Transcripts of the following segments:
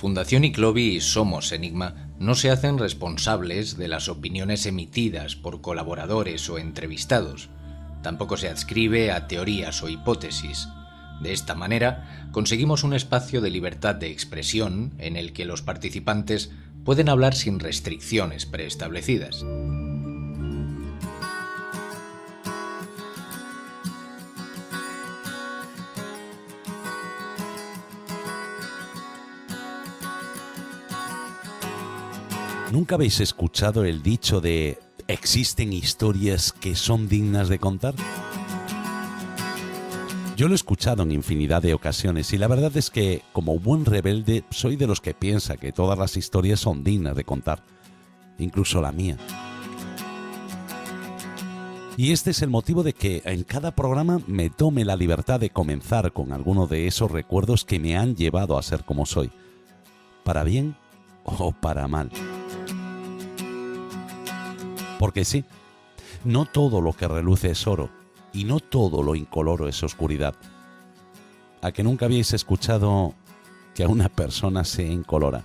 Fundación Iclovi y Somos Enigma no se hacen responsables de las opiniones emitidas por colaboradores o entrevistados. Tampoco se adscribe a teorías o hipótesis. De esta manera, conseguimos un espacio de libertad de expresión en el que los participantes pueden hablar sin restricciones preestablecidas. ¿Nunca habéis escuchado el dicho de ¿existen historias que son dignas de contar? Yo lo he escuchado en infinidad de ocasiones y la verdad es que, como buen rebelde, soy de los que piensa que todas las historias son dignas de contar, incluso la mía. Y este es el motivo de que en cada programa me tome la libertad de comenzar con alguno de esos recuerdos que me han llevado a ser como soy, para bien o para mal. Porque sí, no todo lo que reluce es oro y no todo lo incoloro es oscuridad. ¿A que nunca habéis escuchado que a una persona se incolora?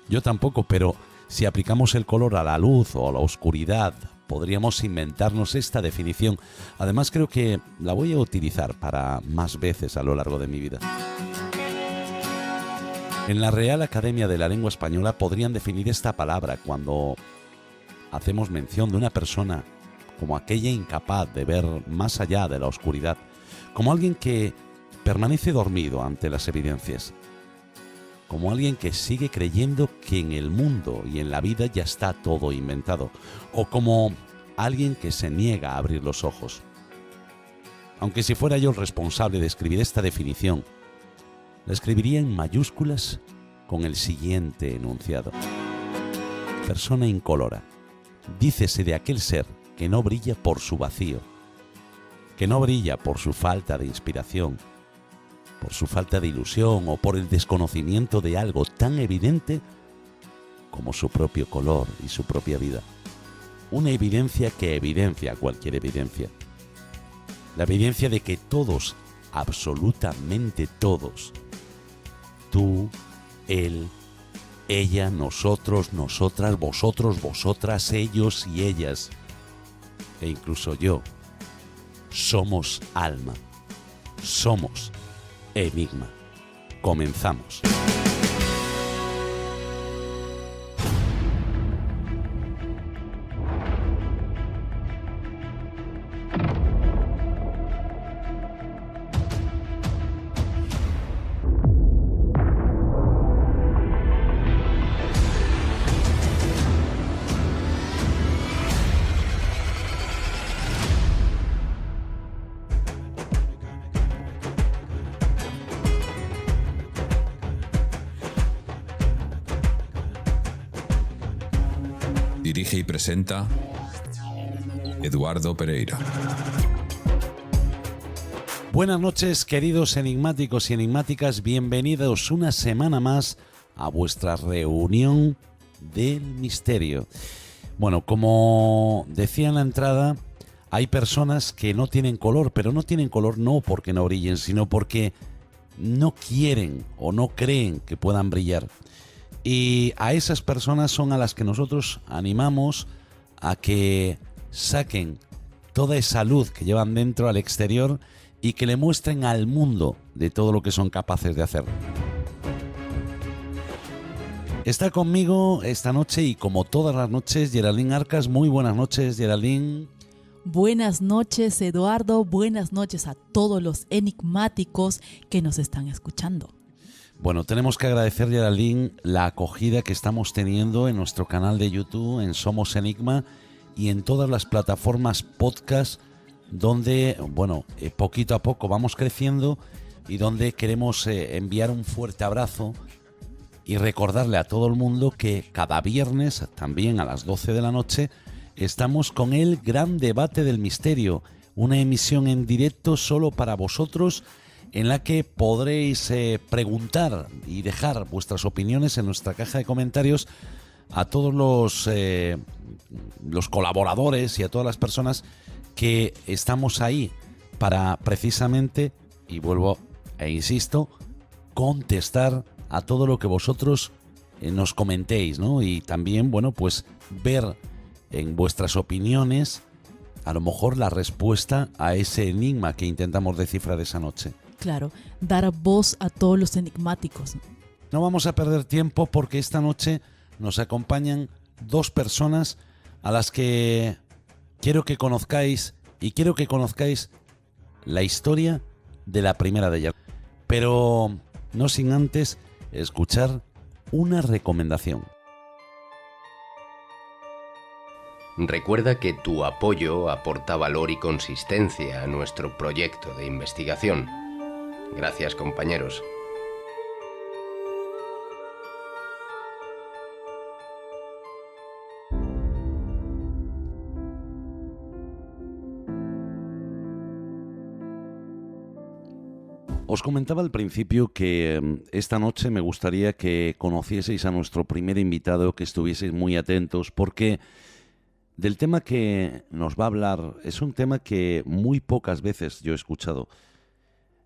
Yo tampoco, pero si aplicamos el color a la luz o a la oscuridad, podríamos inventarnos esta definición. Además, creo que la voy a utilizar para más veces a lo largo de mi vida. En la Real Academia de la Lengua Española podrían definir esta palabra cuando hacemos mención de una persona como aquella incapaz de ver más allá de la oscuridad, como alguien que permanece dormido ante las evidencias, como alguien que sigue creyendo que en el mundo y en la vida ya está todo inventado, o como alguien que se niega a abrir los ojos. Aunque si fuera yo el responsable de escribir esta definición, la escribiría en mayúsculas con el siguiente enunciado: persona incolora. Dícese de aquel ser que no brilla por su vacío, que no brilla por su falta de inspiración, por su falta de ilusión o por el desconocimiento de algo tan evidente como su propio color y su propia vida. Una evidencia que evidencia cualquier evidencia. La evidencia de que todos, absolutamente todos, tú, él, ella, nosotros, nosotras, vosotros, vosotras, ellos y ellas, e incluso yo, somos alma, somos enigma. Comenzamos. Dirige y presenta Eduardo Pereira. Buenas noches, queridos enigmáticos y enigmáticas. Bienvenidos una semana más a vuestra reunión del misterio. Bueno, como decía en la entrada, hay personas que no tienen color, pero no tienen color no porque no brillen, sino porque no quieren o no creen que puedan brillar. Y a esas personas son a las que nosotros animamos a que saquen toda esa luz que llevan dentro al exterior y que le muestren al mundo de todo lo que son capaces de hacer. Está conmigo esta noche y como todas las noches Geraldine Arcas. Muy buenas noches, Geraldine. Buenas noches, Eduardo. Buenas noches a todos los enigmáticos que nos están escuchando. Bueno, tenemos que agradecer, Geraldine, la acogida que estamos teniendo en nuestro canal de YouTube, en Somos Enigma y en todas las plataformas podcast donde, bueno, poquito a poco vamos creciendo y donde queremos enviar un fuerte abrazo y recordarle a todo el mundo que cada viernes, también a las 12 de la noche, estamos con el Gran Debate del Misterio, una emisión en directo solo para vosotros, en la que podréis preguntar y dejar vuestras opiniones en nuestra caja de comentarios a todos los colaboradores y a todas las personas que estamos ahí para precisamente, y vuelvo e insisto, contestar a todo lo que vosotros nos comentéis, ¿no? Y también, bueno, pues ver en vuestras opiniones a lo mejor la respuesta a ese enigma que intentamos descifrar esa noche. Claro, dar voz a todos los enigmáticos. No vamos a perder tiempo porque esta noche nos acompañan dos personas a las que quiero que conozcáis y quiero que conozcáis la historia de la primera de ellas. Pero no sin antes escuchar una recomendación. Recuerda que tu apoyo aporta valor y consistencia a nuestro proyecto de investigación. Gracias, compañeros. Os comentaba al principio que esta noche me gustaría que conocieseis a nuestro primer invitado, que estuvieseis muy atentos, porque del tema que nos va a hablar es un tema que muy pocas veces yo he escuchado.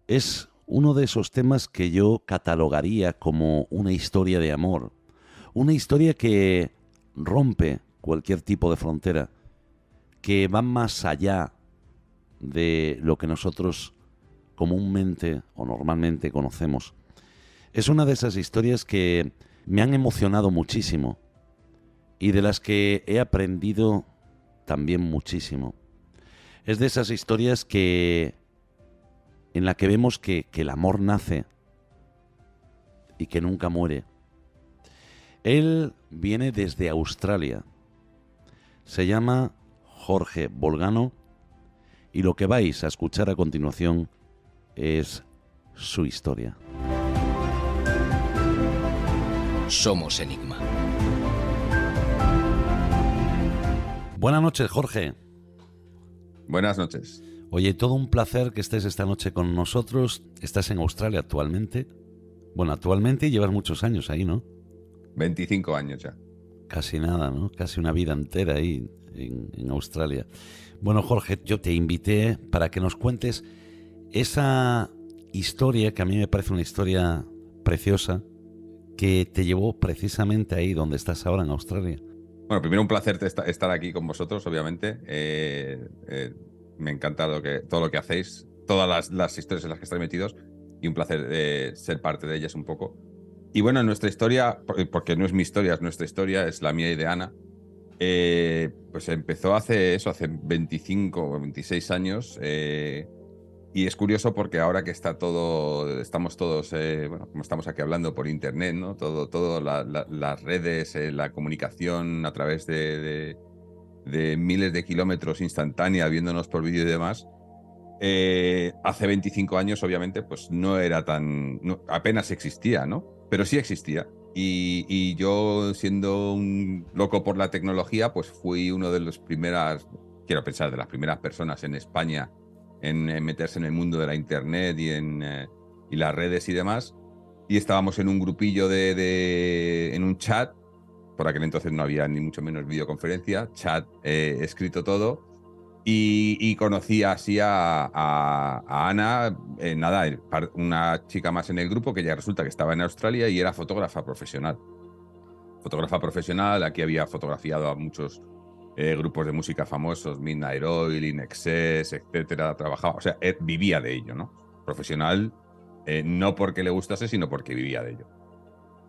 Es uno de esos temas que yo catalogaría como una historia de amor, una historia que rompe cualquier tipo de frontera, que va más allá de lo que nosotros comúnmente o normalmente conocemos. Es una de esas historias que me han emocionado muchísimo y de las que he aprendido también muchísimo. Es de esas historias en la que vemos que el amor nace y que nunca muere. Él viene desde Australia. Se llama Jorge Bolgano y lo que vais a escuchar a continuación es su historia. Somos Enigma. Buenas noches, Jorge. Buenas noches. Oye, todo un placer que estés esta noche con nosotros. Estás en Australia actualmente. Bueno, actualmente llevas muchos años ahí, ¿no? 25 años ya. Casi nada, ¿no? Casi una vida entera ahí en Australia. Bueno, Jorge, yo te invité para que nos cuentes esa historia que a mí me parece una historia preciosa que te llevó precisamente ahí donde estás ahora en Australia. Bueno, primero un placer estar aquí con vosotros, obviamente. Me encanta todo lo que hacéis, todas las historias en las que estáis metidos y un placer ser parte de ellas un poco. Y bueno, nuestra historia, porque no es mi historia, es nuestra historia, es la mía y de Ana, pues empezó hace 25 o 26 años. Y es curioso porque ahora que estamos todos, bueno, como estamos aquí hablando por internet, ¿no? Las redes, la comunicación a través de miles de kilómetros instantánea, viéndonos por vídeo y demás. Hace 25 años, obviamente, pues no era apenas existía, ¿no? Pero sí existía. Y yo, siendo un loco por la tecnología, pues fui uno de las primeras, quiero pensar, de las primeras personas en España en meterse en el mundo de la internet y las redes y demás. Y estábamos en un grupillo en un chat. Por aquel entonces no había ni mucho menos videoconferencia, chat escrito todo. Y conocí así a Ana, una chica más en el grupo que ya resulta que estaba en Australia y era fotógrafa profesional. Fotógrafa profesional, aquí había fotografiado a muchos grupos de música famosos, Midnight Oil, In Excess, etcétera. Trabajaba, o sea, vivía de ello, ¿no? Profesional, no porque le gustase, sino porque vivía de ello.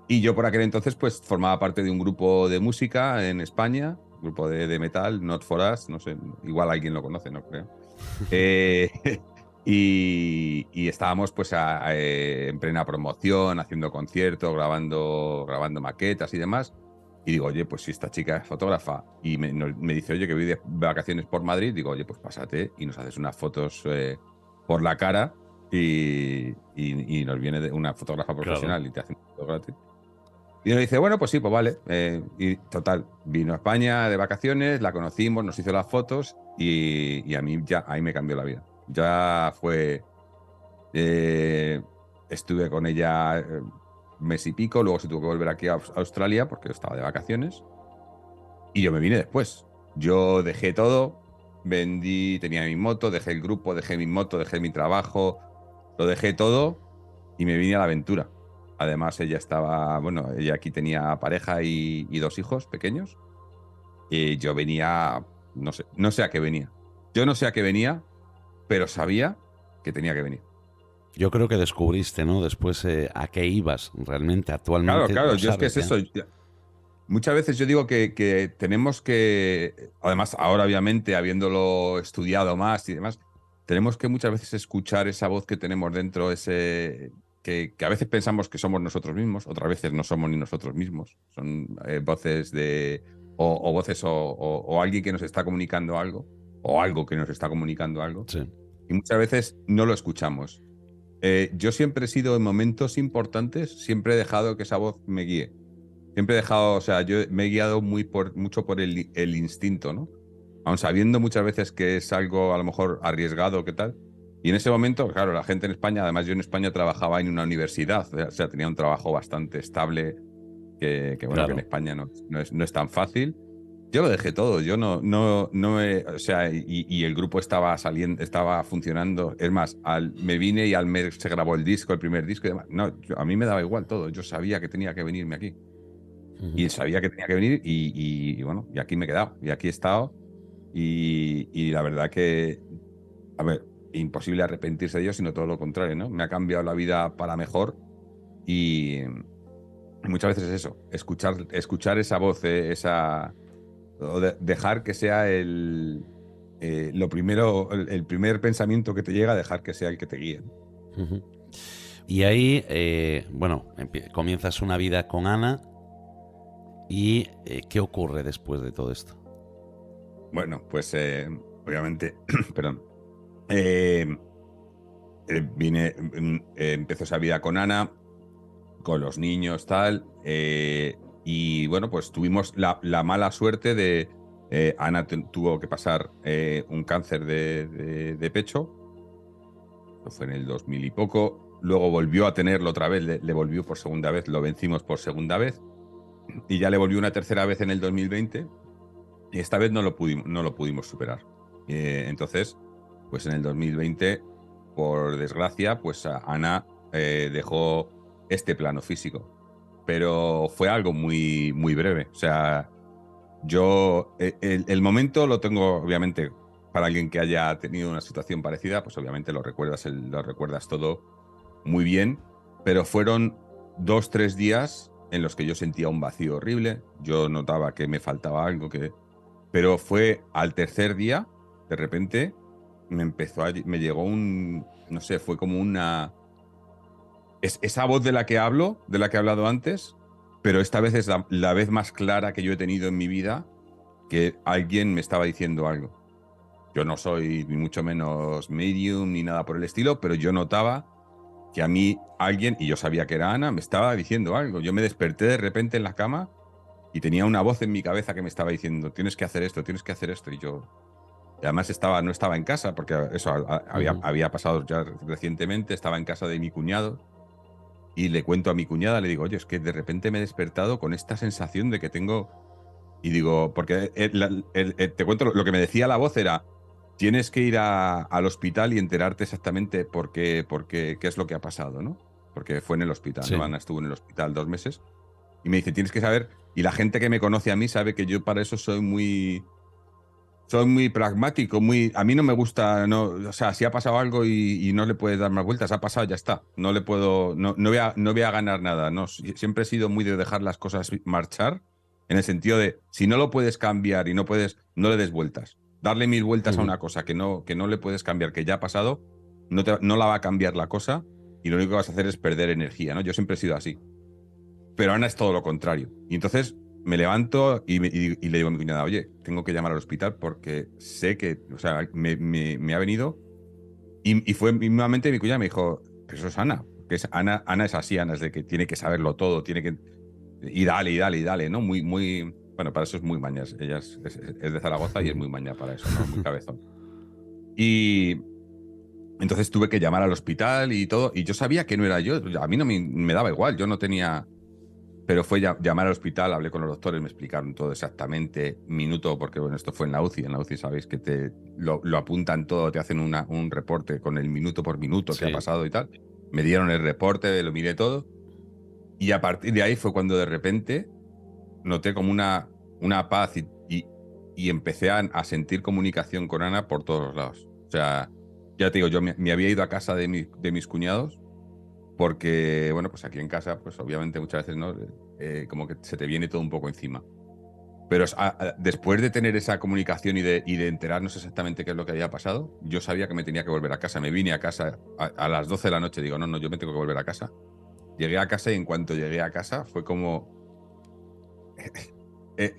Y yo por aquel entonces pues formaba parte de un grupo de música en España, grupo de metal, Not For Us, no sé, igual alguien lo conoce, no creo. Y estábamos pues en plena promoción, haciendo conciertos, grabando maquetas y demás. Y digo, oye, pues si esta chica es fotógrafa y me dice, oye, que voy de vacaciones por Madrid, digo, oye, pues pásate y nos haces unas fotos por la cara y nos viene una fotógrafa profesional, claro, y te hace un foto gratis. Y nos dice, bueno, pues sí, pues vale. Y total, vino a España de vacaciones, la conocimos, nos hizo las fotos y a mí ya ahí me cambió la vida. Ya fue... estuve con ella mes y pico, luego se tuvo que volver aquí a Australia porque estaba de vacaciones y yo me vine después. Yo dejé todo, tenía mi moto, dejé el grupo, dejé mi moto, dejé mi trabajo, lo dejé todo y me vine a la aventura Además, ella estaba, bueno, ella aquí tenía pareja y 2 hijos pequeños. Y yo venía, no sé a qué venía. Yo no sé a qué venía, pero sabía que tenía que venir. Yo creo que descubriste, ¿no? Después a qué ibas realmente, Claro, actualmente claro, lo yo es que sabes es ya. eso. Muchas veces yo digo que tenemos que, además ahora obviamente habiéndolo estudiado más y demás, tenemos que muchas veces escuchar esa voz que tenemos dentro, que a veces pensamos que somos nosotros mismos, otras veces no somos ni nosotros mismos. Son voces o voces o alguien que nos está comunicando algo, o algo que nos está comunicando algo, Sí. y muchas veces no lo escuchamos. Yo siempre he sido en momentos importantes, siempre he dejado que esa voz me guíe. Siempre he dejado, o sea, yo me he guiado mucho por el instinto, ¿no? Aun sabiendo muchas veces que es algo a lo mejor arriesgado, ¿qué tal? Y en ese momento, claro, la gente en España, además yo en España trabajaba en una universidad, o sea, tenía un trabajo bastante estable, bueno, que en Claro. España no es tan fácil. Yo lo dejé todo, yo o sea, y el grupo estaba saliendo, estaba funcionando. Es más, me vine y al mes se grabó el disco, el primer disco y demás. No, a mí me daba igual todo, yo sabía que tenía que venirme aquí. Ujú. Y sabía que tenía que venir bueno, y aquí me he quedado, y aquí he estado. Y la verdad que, a ver, imposible arrepentirse de ello, sino todo lo contrario, ¿no? Me ha cambiado la vida para mejor y muchas veces es eso, escuchar esa voz, dejar que sea lo primero, el primer pensamiento que te llega, dejar que sea el que te guíe. Ujú. Y ahí, bueno, comienzas una vida con Ana. ¿Y qué ocurre después de todo esto? Bueno, pues obviamente, perdón. Eh, empezó esa vida con Ana, con los niños, tal. Y bueno, pues tuvimos la mala suerte de. Ana tuvo que pasar un cáncer de pecho. Eso fue en el 2000 y poco. Luego volvió a tenerlo otra vez, le volvió por segunda vez, lo vencimos por segunda vez. Y ya le volvió una tercera vez en el 2020. Y esta vez no lo pudimos superar. Entonces, pues en el 2020, por desgracia, pues Ana dejó este plano físico. Pero fue algo muy, muy breve. O sea, yo el momento lo tengo, obviamente, para alguien que haya tenido una situación parecida, pues obviamente lo recuerdas todo muy bien, pero fueron 2, 3 días en los que yo sentía un vacío horrible, yo notaba que me faltaba algo, pero fue al tercer día, de repente, me llegó no sé, fue como esa voz de la que hablo, de la que he hablado antes, pero esta vez es la vez más clara que yo he tenido en mi vida, que alguien me estaba diciendo algo. Yo no soy ni mucho menos medium ni nada por el estilo, pero yo notaba que a mí alguien, y yo sabía que era Ana, me estaba diciendo algo. Yo me desperté de repente en la cama y tenía una voz en mi cabeza que me estaba diciendo, tienes que hacer esto, tienes que hacer esto. Y además no estaba en casa, porque eso Ujú. había pasado ya recientemente, estaba en casa de mi cuñado. Y le cuento a mi cuñada, le digo, oye, es que de repente me he despertado con esta sensación de que tengo. Y digo, porque te cuento, lo que me decía la voz era, tienes que ir al hospital y enterarte exactamente qué es lo que ha pasado, ¿no? Porque fue en el hospital, ¿no? Sí. Ana estuvo en el hospital 2 meses. Y me dice, tienes que saber, y la gente que me conoce a mí sabe que yo para eso soy muy pragmático, a mí no me gusta, no, o sea, si ha pasado algo y no le puedes dar más vueltas, ha pasado, ya está. No le puedo, no voy a ganar nada, no. Siempre he sido muy de dejar las cosas marchar, en el sentido de, si no lo puedes cambiar y no puedes, no le des vueltas. Darle 1000 vueltas a Ujú. una cosa que no le puedes cambiar, que ya ha pasado, no la va a cambiar la cosa y lo único que vas a hacer es perder energía, ¿no? Yo siempre he sido así. Pero Ana es todo lo contrario. Y entonces me levanto y le digo a mi cuñada, oye, tengo que llamar al hospital porque sé que, o sea, me ha venido. Y fue mismamente mi cuñada me dijo, pero eso es Ana. Que es Ana es así, Ana es de que tiene que saberlo todo, tiene que. Y dale, y dale, y dale, ¿no? Muy, muy. Bueno, para eso es muy mañas. Ella es de Zaragoza y es muy maña para eso, ¿no? Muy cabezón. Y entonces tuve que llamar al hospital y todo. Y yo sabía que no era yo. A mí no me daba igual. Yo no tenía. Pero fue llamar al hospital, hablé con los doctores, me explicaron todo exactamente, minuto, porque bueno, esto fue en la UCI. En la UCI sabéis que lo apuntan todo, te hacen un reporte con el minuto por minuto que ha Sí. pasado y tal. Me dieron el reporte, lo miré todo. Y a partir de ahí fue cuando de repente noté como una paz y empecé a sentir comunicación con Ana por todos los lados. O sea, ya te digo, yo me había ido a casa de mis cuñados porque, bueno, pues aquí en casa, pues obviamente muchas veces, ¿no? Como que se te viene todo un poco encima. Pero después de tener esa comunicación y de enterarnos exactamente qué es lo que había pasado, yo sabía que me tenía que volver a casa. Me vine a casa a las 12 de la noche. Digo, no, yo me tengo que volver a casa. Llegué a casa y en cuanto llegué a casa fue como...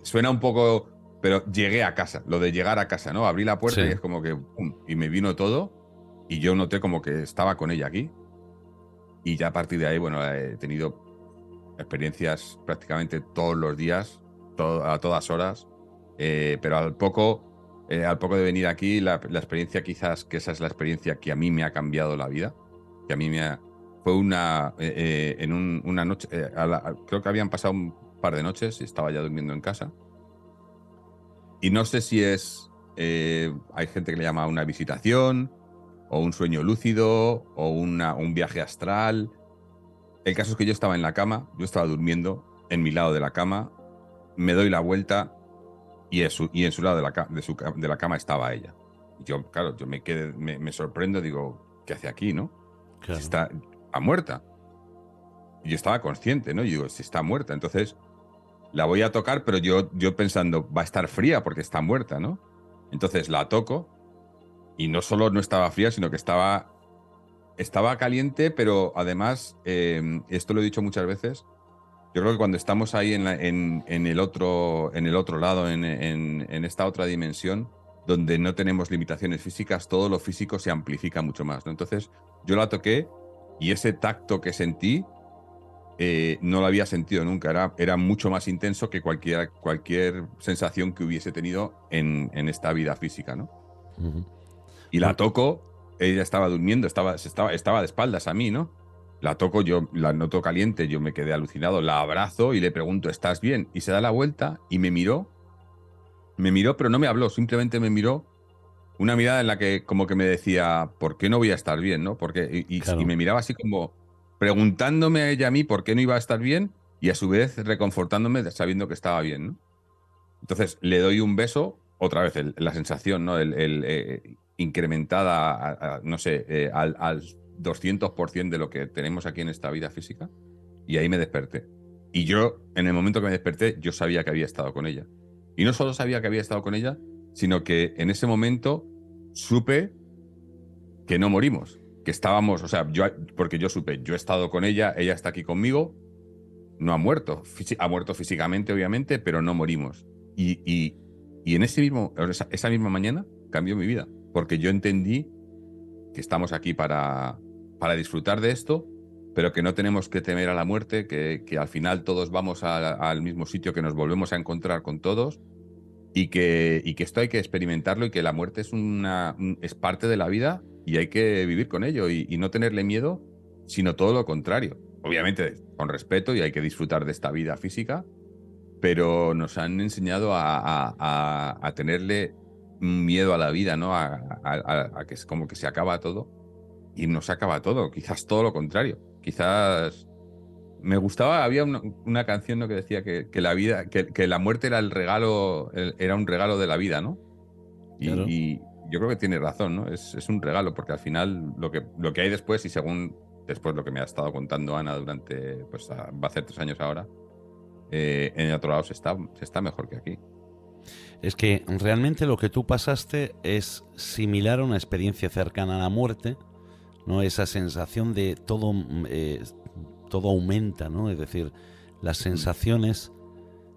suena un poco... Pero llegué a casa, lo de llegar a casa, ¿no? Abrí la puerta Sí. y es como que... ¡pum! Y me vino todo y yo noté como que estaba con ella aquí. Y ya a partir de ahí, bueno, he tenido experiencias prácticamente todos los días, a todas horas, pero al poco de venir aquí, la experiencia quizás que esa es la experiencia que a mí me ha cambiado la vida, que a mí fue una noche, creo que habían pasado un par de noches y estaba ya durmiendo en casa. Y no sé si hay gente que le llama una visitación, o un sueño lúcido, o un viaje astral. El caso es que yo estaba en la cama, yo estaba durmiendo en mi lado de la cama, me doy la vuelta y en su lado de la cama estaba ella. Y yo, claro, yo me sorprendo, digo, ¿qué hace aquí, no? Claro. Si está muerta. Y yo estaba consciente, ¿no? Y digo, si está muerta. Entonces la voy a tocar, pero yo pensando, va a estar fría porque está muerta, ¿no? Entonces la toco y no solo no estaba fría, sino que estaba caliente, pero además, esto lo he dicho muchas veces, yo creo que cuando estamos ahí en el otro lado, en esta otra dimensión, donde no tenemos limitaciones físicas, todo lo físico se amplifica mucho más, ¿no? Entonces, yo la toqué y ese tacto que sentí, no lo había sentido nunca. Era mucho más intenso que cualquier sensación que hubiese tenido en esta vida física, ¿no? Ujú. Y la toco, ella estaba durmiendo, estaba de espaldas a mí, ¿no? La toco, yo la noto caliente, yo me quedé alucinado, la abrazo y le pregunto, ¿estás bien? Y se da la vuelta y me miró, pero no me habló, simplemente me miró, una mirada en la que como que me decía, ¿por qué no voy a estar bien, no? Porque, Claro. y me miraba así como preguntándome a ella a mí por qué no iba a estar bien y a su vez reconfortándome sabiendo que estaba bien, ¿no? Entonces le doy un beso, otra vez la sensación, ¿no? Incrementada, no sé, al 200% de lo que tenemos aquí en esta vida física, y ahí me desperté. Y yo, en el momento que me desperté, yo sabía que había estado con ella. Y no solo sabía que había estado con ella, sino que en ese momento supe que no morimos, que estábamos, o sea, porque yo supe, yo he estado con ella, ella está aquí conmigo, no ha muerto, ha muerto físicamente, obviamente, pero no morimos. Y en esa misma mañana cambió mi vida, porque yo entendí que estamos aquí para disfrutar de esto, pero que no tenemos que temer a la muerte, que al final todos vamos al mismo sitio, que nos volvemos a encontrar con todos, y que esto hay que experimentarlo y que la muerte es parte de la vida y hay que vivir con ello y no tenerle miedo, sino todo lo contrario. Obviamente con respeto y hay que disfrutar de esta vida física, pero nos han enseñado a tenerle miedo a la vida, ¿no? A que es como que se acaba todo y no se acaba todo, quizás todo lo contrario. Quizás me gustaba, había una canción, ¿no? Que decía que la vida, que la muerte era era un regalo de la vida, ¿no? Claro. Y yo creo que tiene razón, ¿no? Es un regalo, porque al final lo que hay después, y según después lo que me ha estado contando Ana durante, pues va a hacer 3 años ahora, en el otro lado se está mejor que aquí. Es que realmente lo que tú pasaste es similar a una experiencia cercana a la muerte, ¿no? Esa sensación de todo aumenta, ¿no? Es decir, las sensaciones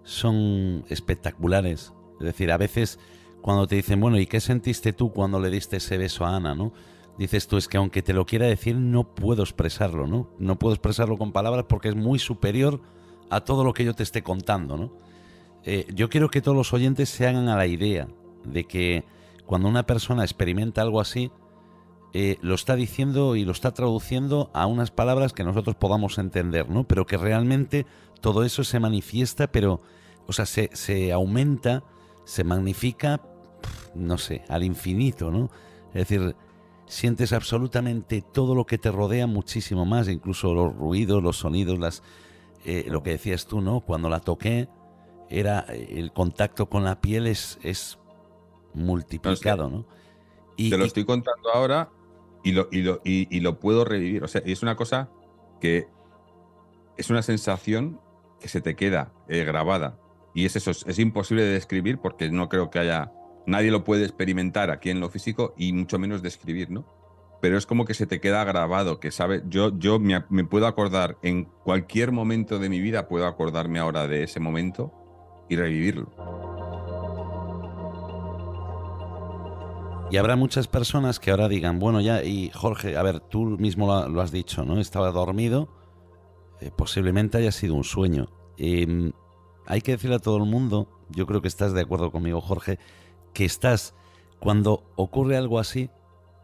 son espectaculares. Es decir, a veces cuando te dicen, bueno, ¿y qué sentiste tú cuando le diste ese beso a Ana, ¿no? Dices tú, es que aunque te lo quiera decir, no puedo expresarlo, ¿no? No puedo expresarlo con palabras porque es muy superior a todo lo que yo te esté contando, ¿no? Yo quiero que todos los oyentes se hagan a la idea de que cuando una persona experimenta algo así, lo está diciendo y lo está traduciendo a unas palabras que nosotros podamos entender, ¿no? Pero que realmente todo eso se manifiesta, pero, o sea, se aumenta, se magnifica, no sé, al infinito, ¿no? Es decir, sientes absolutamente todo lo que te rodea muchísimo más, incluso los ruidos, los sonidos, lo que decías tú, ¿no? Cuando la toqué, el contacto con la piel es multiplicado, ¿no? Te lo estoy contando ahora y lo puedo revivir. O sea, es una cosa que es una sensación que se te queda grabada. Y es eso, es imposible de describir porque no creo que haya... Nadie lo puede experimentar aquí en lo físico y mucho menos describir, ¿no? Pero es como que se te queda grabado, que sabe, yo me puedo acordar en cualquier momento de mi vida, puedo acordarme ahora de ese momento y revivirlo. Y habrá muchas personas que ahora digan, bueno, ya, y Jorge, a ver, tú mismo lo has dicho, ¿no? Estaba dormido, posiblemente haya sido un sueño. Hay que decirle a todo el mundo, yo creo que estás de acuerdo conmigo, Jorge, que cuando ocurre algo así,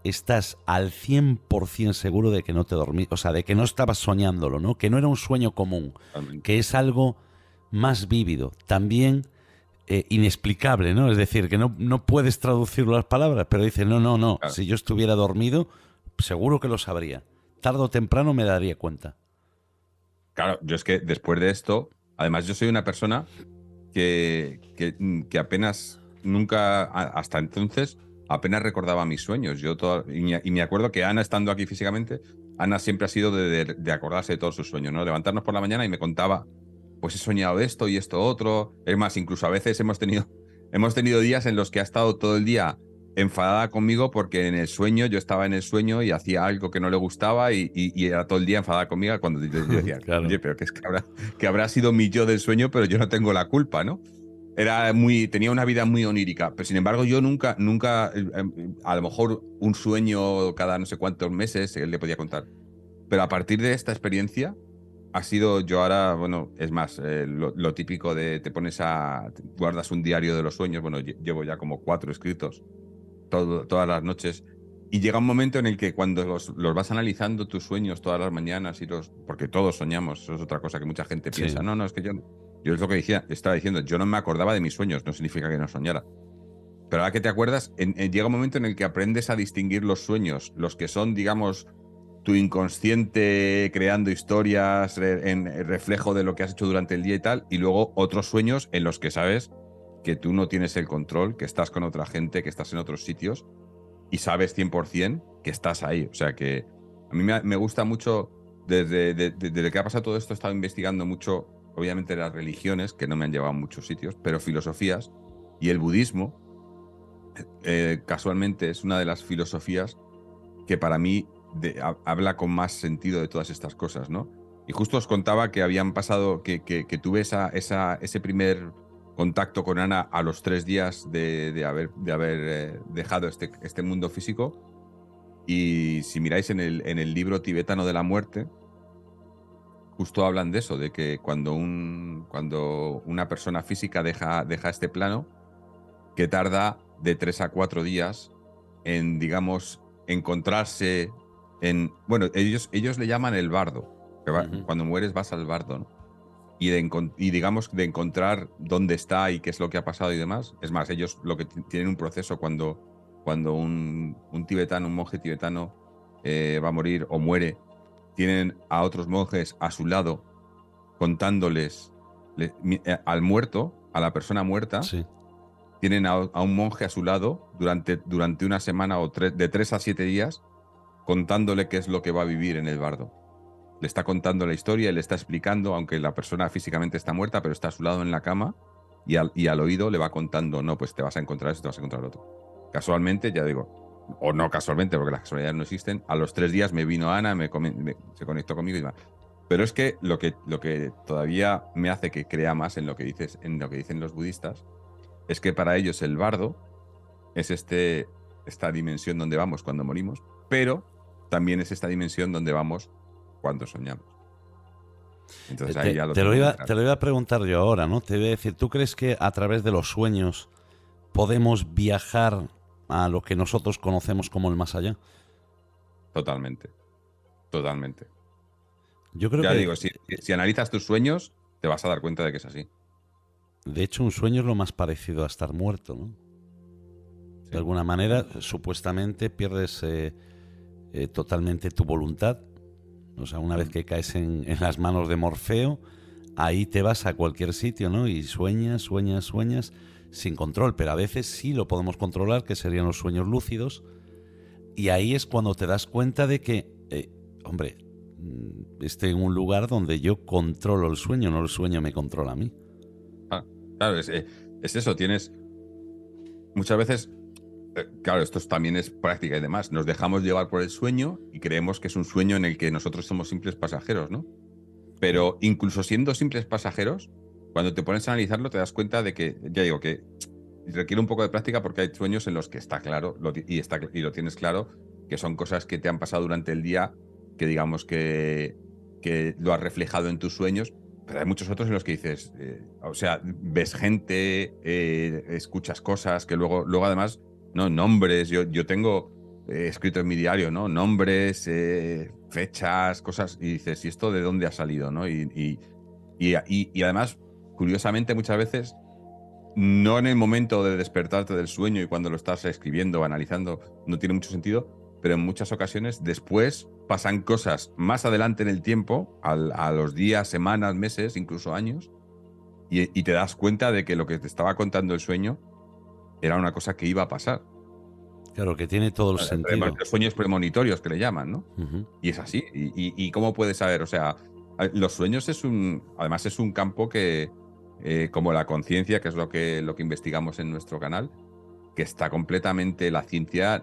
estás al 100% seguro de que no te dormí, o sea, de que no estabas soñándolo, ¿no? Que no era un sueño común, que es algo más vívido, también inexplicable, ¿no? Es decir, que no puedes traducirlo a las palabras, pero dices, no, claro. Si yo estuviera dormido, seguro que lo sabría. Tarde o temprano me daría cuenta. Claro, yo es que después de esto, además yo soy una persona que apenas, nunca, hasta entonces, apenas recordaba mis sueños. Y me acuerdo que Ana, estando aquí físicamente, Ana siempre ha sido de acordarse de todos sus sueños, ¿no? Levantarnos por la mañana y me contaba, pues he soñado esto y esto otro. Es más, incluso a veces hemos tenido días en los que ha estado todo el día enfadada conmigo porque en el sueño, yo estaba en el sueño y hacía algo que no le gustaba y era todo el día enfadada conmigo cuando yo decía, claro. Oye, pero que habrá sido mi yo del sueño, pero yo no tengo la culpa, ¿no? Tenía una vida muy onírica, pero sin embargo yo nunca, a lo mejor un sueño cada no sé cuántos meses él le podía contar. Pero a partir de esta experiencia ha sido, yo ahora, bueno, es más, lo típico de guardas un diario de los sueños, bueno, llevo ya como 4 escritos todas las noches, y llega un momento en el que cuando los vas analizando tus sueños todas las mañanas, porque todos soñamos, eso es otra cosa que mucha gente piensa, sí. No, es que yo es lo que estaba diciendo, yo no me acordaba de mis sueños, no significa que no soñara. Pero ahora que te acuerdas, llega un momento en el que aprendes a distinguir los sueños, los que son, digamos, tu inconsciente creando historias en reflejo de lo que has hecho durante el día y tal, y luego otros sueños en los que sabes que tú no tienes el control, que estás con otra gente, que estás en otros sitios y sabes 100% que estás ahí. O sea que a mí me gusta mucho, desde que ha pasado todo esto, he estado investigando mucho, obviamente, las religiones, que no me han llevado a muchos sitios, pero filosofías, y el budismo, casualmente, es una de las filosofías que para mí habla con más sentido de todas estas cosas, ¿no? Y justo os contaba que habían pasado, que tuve ese primer contacto con Ana a los 3 días de haber dejado este mundo físico. Y si miráis en el libro tibetano de la muerte, justo hablan de eso, de que cuando una persona física deja este plano, que tarda de 3 a 4 días en, digamos, encontrarse bueno, ellos le llaman el bardo. Cuando mueres vas al bardo, ¿no? Y digamos, de encontrar dónde está y qué es lo que ha pasado y demás. Es más, ellos lo que tienen un proceso cuando un tibetano, un monje tibetano va a morir o muere, tienen a otros monjes a su lado contándoles al muerto, a la persona muerta. Sí. Tienen a un monje a su lado durante una semana o de 3 a 7 días contándole qué es lo que va a vivir en el bardo. Le está contando la historia y le está explicando, aunque la persona físicamente está muerta, pero está a su lado en la cama y al oído le va contando, no, pues te vas a encontrar esto, te vas a encontrar lo otro. Casualmente, ya digo, o no casualmente, porque las casualidades no existen, a los 3 días me vino Ana, se conectó conmigo y demás. Pero es que lo que todavía me hace que crea más en lo que dicen los budistas es que para ellos el bardo es esta dimensión donde vamos cuando morimos, pero también es esta dimensión donde vamos cuando soñamos. Entonces ahí ya te lo iba a preguntar yo ahora, ¿no? Te voy a decir, ¿tú crees que a través de los sueños podemos viajar a lo que nosotros conocemos como el más allá? Totalmente. Yo creo ya que... digo, si analizas tus sueños, te vas a dar cuenta de que es así. De hecho, un sueño es lo más parecido a estar muerto, ¿no? Sí. De alguna manera, supuestamente pierdes totalmente tu voluntad. O sea, una vez que caes en las manos de Morfeo, ahí te vas a cualquier sitio, ¿no? Y sueñas sin control, pero a veces sí lo podemos controlar, que serían los sueños lúcidos, y ahí es cuando te das cuenta de que, hombre, estoy en un lugar donde yo controlo el sueño, no el sueño me controla a mí. Claro, es eso, tienes muchas veces, claro, esto también es práctica y demás, nos dejamos llevar por el sueño y creemos que es un sueño en el que nosotros somos simples pasajeros, ¿no? Pero incluso siendo simples pasajeros, cuando te pones a analizarlo te das cuenta de que, ya digo, que requiere un poco de práctica porque hay sueños en los que está claro y lo tienes claro, que son cosas que te han pasado durante el día, que digamos que lo has reflejado en tus sueños, pero hay muchos otros en los que dices, o sea, ves gente, escuchas cosas que luego además, no, nombres, yo tengo escrito en mi diario, ¿no? Nombres, fechas, cosas, y dices, ¿y esto de dónde ha salido, no? Y además, curiosamente, muchas veces, no en el momento de despertarte del sueño y cuando lo estás escribiendo o analizando, no tiene mucho sentido, pero en muchas ocasiones después pasan cosas más adelante en el tiempo, a los días, semanas, meses, incluso años, y te das cuenta de que lo que te estaba contando el sueño era una cosa que iba a pasar. Claro, que tiene todo el sentido. Los sueños premonitorios que le llaman, ¿no? Uh-huh. Y es así. ¿Y cómo puedes saber? O sea, los sueños además es un campo que, como la conciencia, que es lo que investigamos en nuestro canal, que está completamente, la ciencia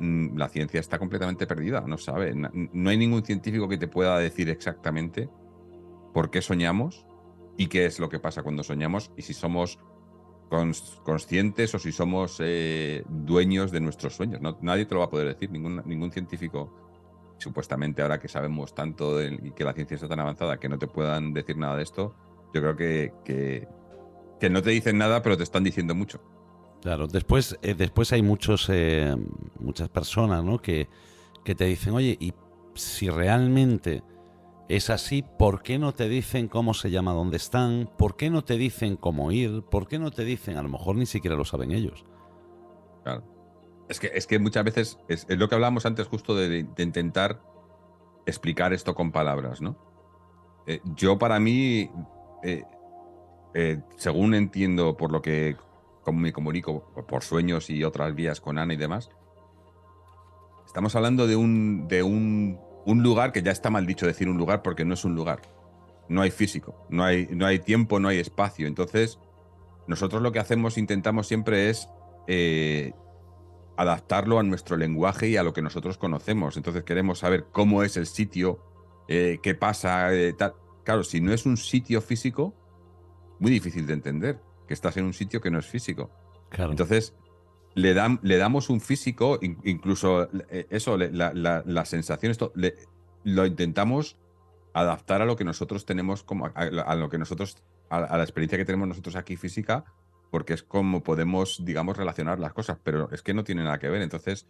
está completamente perdida, no sabe. No hay ningún científico que te pueda decir exactamente por qué soñamos y qué es lo que pasa cuando soñamos y si somos conscientes o si somos dueños de nuestros sueños. Nadie te lo va a poder decir, ningún científico, supuestamente ahora que sabemos tanto y que la ciencia está tan avanzada, que no te puedan decir nada de esto. Yo creo que no te dicen nada, pero te están diciendo mucho. Claro, después hay muchas personas, ¿no? que te dicen, oye, y si realmente es así, ¿por qué no te dicen cómo se llama dónde están? ¿Por qué no te dicen cómo ir? ¿Por qué no te dicen? A lo mejor ni siquiera lo saben ellos. Claro. Es que muchas veces es lo que hablábamos antes justo de intentar explicar esto con palabras, ¿no? Yo para mí, según entiendo por lo que como me comunico por sueños y otras vías con Ana y demás, estamos hablando de un lugar que ya está mal dicho decir un lugar porque no es un lugar. No hay físico, no hay tiempo, no hay espacio. Entonces, nosotros lo que hacemos, intentamos siempre es adaptarlo a nuestro lenguaje y a lo que nosotros conocemos. Entonces queremos saber cómo es el sitio, qué pasa, tal. Claro, si no es un sitio físico, muy difícil de entender que estás en un sitio que no es físico. Claro. Entonces, le damos un físico, incluso eso, las sensaciones, lo intentamos adaptar a lo que nosotros tenemos, a lo que nosotros, a la experiencia que tenemos nosotros aquí física, porque es como podemos, digamos, relacionar las cosas, pero es que no tiene nada que ver. Entonces,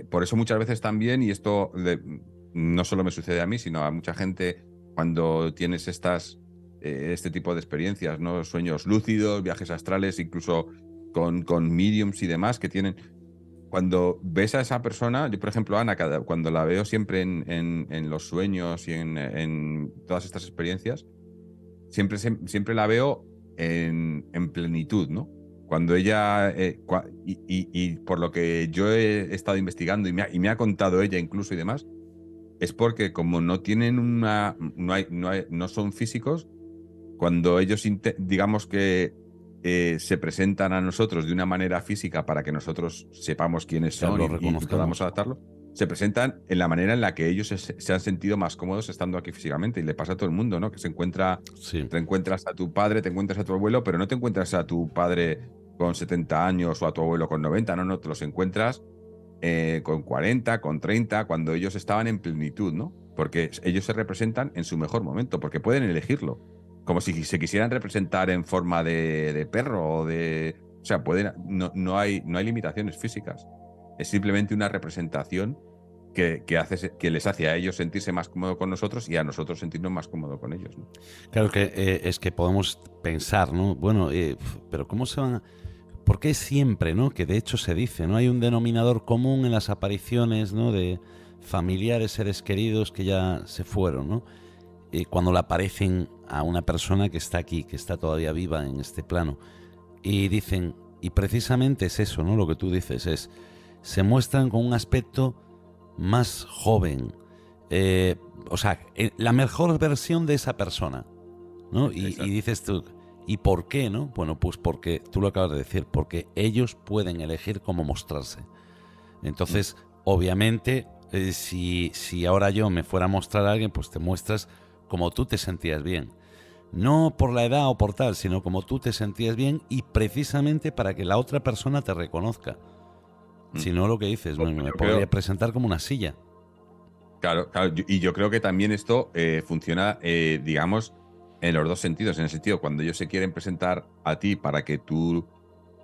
por eso muchas veces también, y esto no solo me sucede a mí, sino a mucha gente cuando tienes este tipo de experiencias, ¿no? Sueños lúcidos, viajes astrales, incluso con mediums y demás que tienen. Cuando ves a esa persona, yo por ejemplo, Ana, cuando la veo siempre en los sueños y en todas estas experiencias, siempre la veo en plenitud, ¿no? Cuando ella, y por lo que yo he estado investigando y me ha contado ella incluso y demás, es porque como no tienen no son físicos, cuando ellos digamos que se presentan a nosotros de una manera física para que nosotros sepamos quiénes son y podamos adaptarlo, se presentan en la manera en la que ellos se han sentido más cómodos estando aquí físicamente. Y le pasa a todo el mundo, ¿no? Que te encuentras a tu padre, te encuentras a tu abuelo, pero no te encuentras a tu padre con 70 años o a tu abuelo con 90, no, te los encuentras con 40, con 30, cuando ellos estaban en plenitud, ¿no? Porque ellos se representan en su mejor momento, porque pueden elegirlo. Como si se quisieran representar en forma de perro o de... O sea, no hay limitaciones físicas. Es simplemente una representación que les hace a ellos sentirse más cómodos con nosotros y a nosotros sentirnos más cómodos con ellos, ¿no? Claro que es que podemos pensar, ¿no? Bueno, pero ¿cómo se van a...? ¿Por qué siempre, ¿no? Que de hecho se dice, ¿no? Hay un denominador común en las apariciones, ¿no? De familiares, seres queridos que ya se fueron, ¿no? cuando le aparecen a una persona que está aquí, que está todavía viva en este plano, y dicen, y precisamente es eso, ¿no? Lo que tú dices se muestran con un aspecto más joven, o sea, la mejor versión de esa persona, ¿no? Y dices tú, ¿y por qué, no? Bueno, pues porque, tú lo acabas de decir, porque ellos pueden elegir cómo mostrarse. Entonces, obviamente, si ahora yo me fuera a mostrar a alguien, pues te muestras como tú te sentías bien. No por la edad o por tal, sino como tú te sentías bien, y precisamente para que la otra persona te reconozca. Si no, lo que dices, me podría presentar como una silla. Claro, y yo creo que también esto funciona, digamos, en los dos sentidos. En el sentido, cuando ellos se quieren presentar a ti para que tú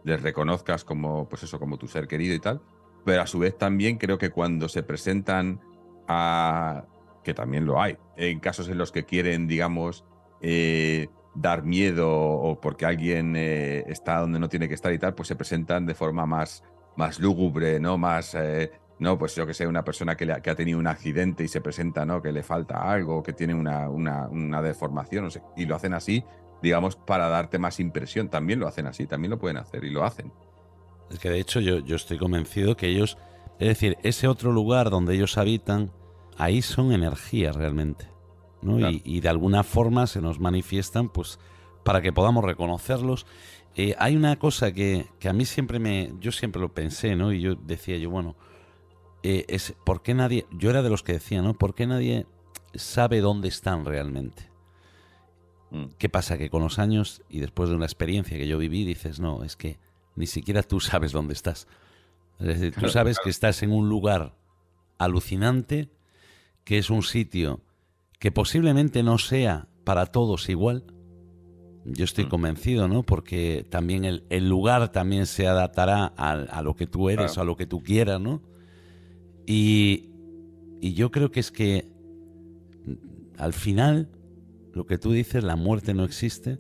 les reconozcas como, pues eso, como tu ser querido y tal, pero a su vez también creo que cuando se presentan a, que también lo hay, en casos en los que quieren, digamos, dar miedo o porque alguien está donde no tiene que estar y tal, pues se presentan de forma más lúgubre, ¿no? Más, no, pues yo que sé, una persona que ha tenido un accidente y se presenta, ¿no? Que le falta algo, que tiene una deformación, no sé, y lo hacen así, digamos, para darte más impresión. También lo hacen así, también lo pueden hacer y lo hacen. Es que de hecho yo estoy convencido que ellos, es decir, ese otro lugar donde ellos habitan, ahí son energías realmente, ¿no? Claro. Y de alguna forma se nos manifiestan, pues, para que podamos reconocerlos. Hay una cosa que a mí yo siempre lo pensé, ¿no? Y yo decía, bueno, ¿por qué nadie? Yo era de los que decía, ¿no? ¿Por qué nadie sabe dónde están realmente? ¿Qué pasa? Que con los años y después de una experiencia que yo viví, dices, no, es que ni siquiera tú sabes dónde estás. Es decir, tú sabes que estás en un lugar alucinante, que es un sitio que posiblemente no sea para todos igual. Yo estoy convencido, ¿no? Porque también el lugar también se adaptará a lo que tú eres, o a lo que tú quieras, ¿no? Y yo creo que es que al final, lo que tú dices, la muerte no existe,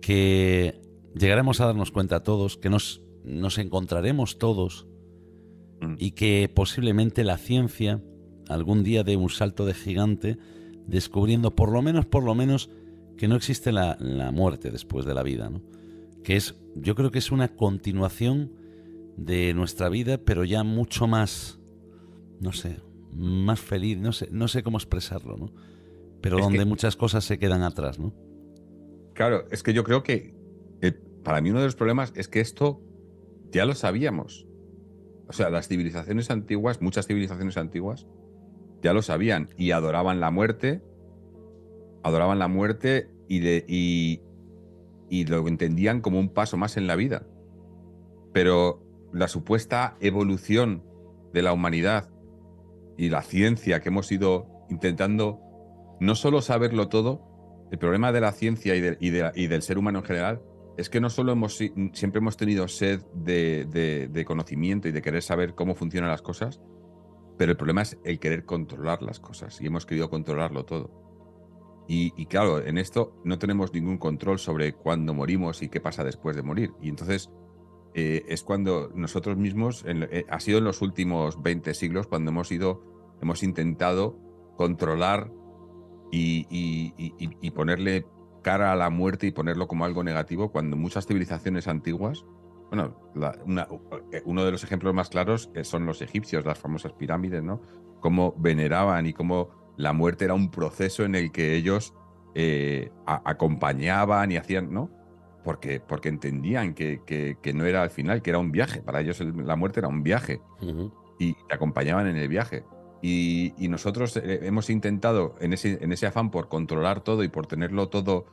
que llegaremos a darnos cuenta todos, que nos encontraremos todos, y que posiblemente la ciencia algún día dé un salto de gigante descubriendo por lo menos que no existe la muerte después de la vida, ¿no? Que yo creo que es una continuación de nuestra vida, pero ya mucho más, no sé, más feliz, no sé cómo expresarlo, ¿no? Pero donde muchas cosas se quedan atrás, ¿no? Claro, es que yo creo que para mí uno de los problemas es que esto ya lo sabíamos. O sea, las civilizaciones antiguas, muchas civilizaciones antiguas, ya lo sabían y adoraban la muerte y lo entendían como un paso más en la vida. Pero la supuesta evolución de la humanidad y la ciencia que hemos ido intentando no solo saberlo todo, el problema de la ciencia y del ser humano en general es que no solo siempre hemos tenido sed de conocimiento y de querer saber cómo funcionan las cosas, pero el problema es el querer controlar las cosas y hemos querido controlarlo todo. Y claro, en esto no tenemos ningún control sobre cuándo morimos y qué pasa después de morir. Y entonces es cuando nosotros mismos, ha sido en los últimos 20 siglos, cuando hemos intentado controlar y ponerle cara a la muerte y ponerlo como algo negativo, cuando muchas civilizaciones antiguas, bueno, uno de los ejemplos más claros son los egipcios, las famosas pirámides, ¿no? Cómo veneraban y cómo la muerte era un proceso en el que ellos acompañaban y hacían, ¿no? Porque entendían que no era al final, que era un viaje. Para ellos la muerte era un viaje. Y te acompañaban en el viaje. Y nosotros hemos intentado, en ese afán por controlar todo y por tenerlo todo,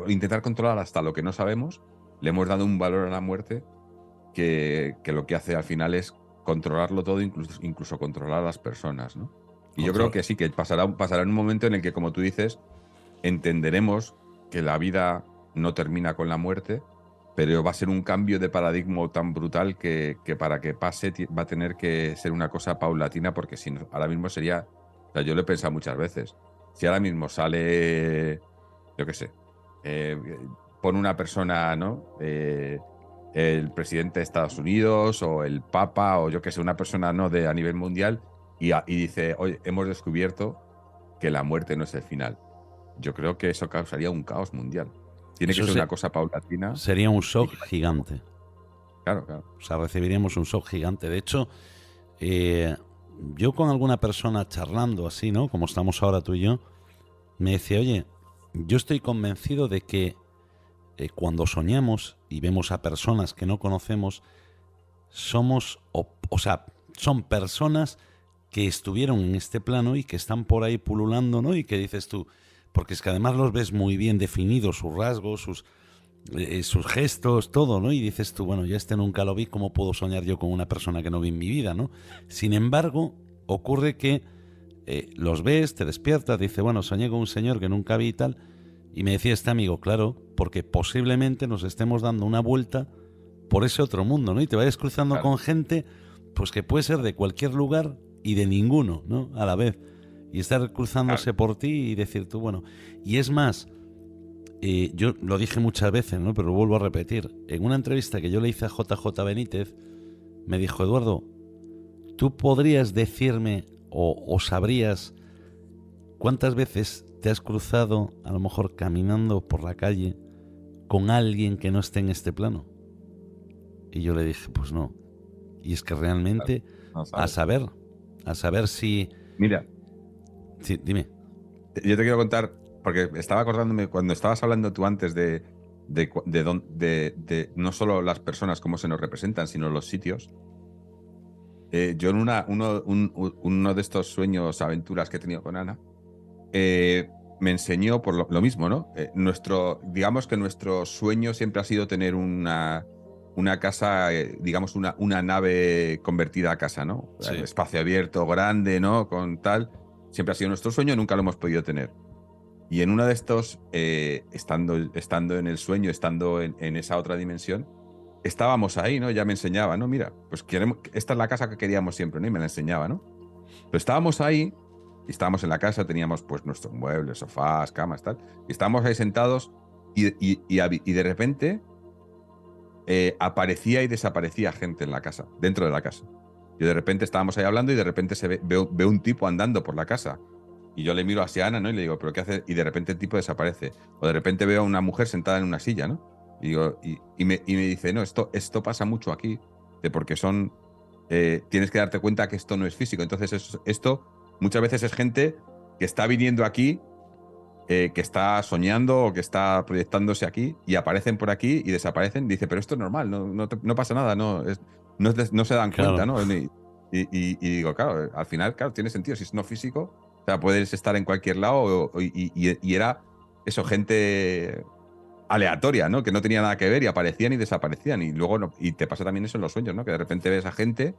intentar controlar hasta lo que no sabemos, le hemos dado un valor a la muerte que lo que hace al final es controlarlo todo, incluso controlar a las personas, ¿no? Y yo creo que sí, que pasará en un momento en el que, como tú dices, entenderemos que la vida no termina con la muerte, pero va a ser un cambio de paradigma tan brutal que para que pase va a tener que ser una cosa paulatina, porque si no, ahora mismo sería, o sea, yo lo he pensado muchas veces, si ahora mismo sale, yo qué sé, pone una persona, ¿no? El presidente de Estados Unidos o el Papa o yo qué sé, una persona, ¿no? A nivel mundial y dice, oye, hemos descubierto que la muerte no es el final. Yo creo que eso causaría un caos mundial. Tiene Eso que ser una cosa paulatina. Sería un shock gigante. Claro, claro. O sea, recibiríamos un shock gigante. De hecho, yo con alguna persona charlando así, ¿no? Como estamos ahora tú y yo, me decía, oye, yo estoy convencido de que cuando soñamos y vemos a personas que no conocemos, somos, o sea, son personas que estuvieron en este plano y que están por ahí pululando, ¿no? Y que dices tú, porque es que además los ves muy bien definidos, sus rasgos, sus gestos, todo, ¿no? Y dices tú, bueno, ya este nunca lo vi, ¿cómo puedo soñar yo con una persona que no vi en mi vida, ¿no? Sin embargo, ocurre que los ves, te despiertas, dices, bueno, soñé con un señor que nunca vi y tal, y me decía este amigo, claro, porque posiblemente nos estemos dando una vuelta por ese otro mundo, ¿no? Y te vayas cruzando con gente, pues que puede ser de cualquier lugar y de ninguno, ¿no? A la vez. Y estar cruzándose por ti y decir tú, bueno, y es más, yo lo dije muchas veces, ¿no? Pero lo vuelvo a repetir. En una entrevista que yo le hice a JJ Benítez, me dijo, Eduardo, ¿tú podrías decirme o sabrías cuántas veces te has cruzado, a lo mejor caminando por la calle, con alguien que no esté en este plano? Y yo le dije, pues no. Y es que realmente, a saber si... Mira. Sí, dime. Yo te quiero contar, porque estaba acordándome cuando estabas hablando tú antes de no solo las personas cómo se nos representan, sino los sitios. Yo en uno de estos sueños, aventuras que he tenido con Ana, me enseñó por lo mismo, ¿no? Digamos que nuestro sueño siempre ha sido tener una casa, digamos una nave convertida a casa, ¿no? Sí. Espacio abierto, grande, ¿no? Con tal. Siempre ha sido nuestro sueño, nunca lo hemos podido tener. Y en uno de estos, estando en el sueño, estando en esa otra dimensión, estábamos ahí, ¿no? Ya me enseñaba, ¿no? Mira, pues esta es la casa que queríamos siempre, ¿no? Y me la enseñaba, ¿no? Pero estábamos ahí, y estábamos en la casa, teníamos pues nuestros muebles, sofás, camas, tal. Y estábamos ahí sentados y de repente aparecía y desaparecía gente en la casa, dentro de la casa. Yo de repente estábamos ahí hablando y de repente veo un tipo andando por la casa. Y yo le miro hacia Ana, ¿no? Y le digo, ¿pero qué hace? Y de repente el tipo desaparece. O de repente veo a una mujer sentada en una silla, ¿no? Y digo, y me dice, no, esto pasa mucho aquí. Porque tienes que darte cuenta que esto no es físico. Entonces esto muchas veces es gente que está viniendo aquí, que está soñando o que está proyectándose aquí y aparecen por aquí y desaparecen. Dice, pero esto es normal, no pasa nada, no se dan cuenta, ¿no? Y digo, claro, al final, claro, tiene sentido. Si es no físico, o sea, puedes estar en cualquier lado y era eso, gente aleatoria, ¿no? Que no tenía nada que ver y aparecían y desaparecían. Y luego, y te pasa también eso en los sueños, ¿no? Que de repente ves a gente,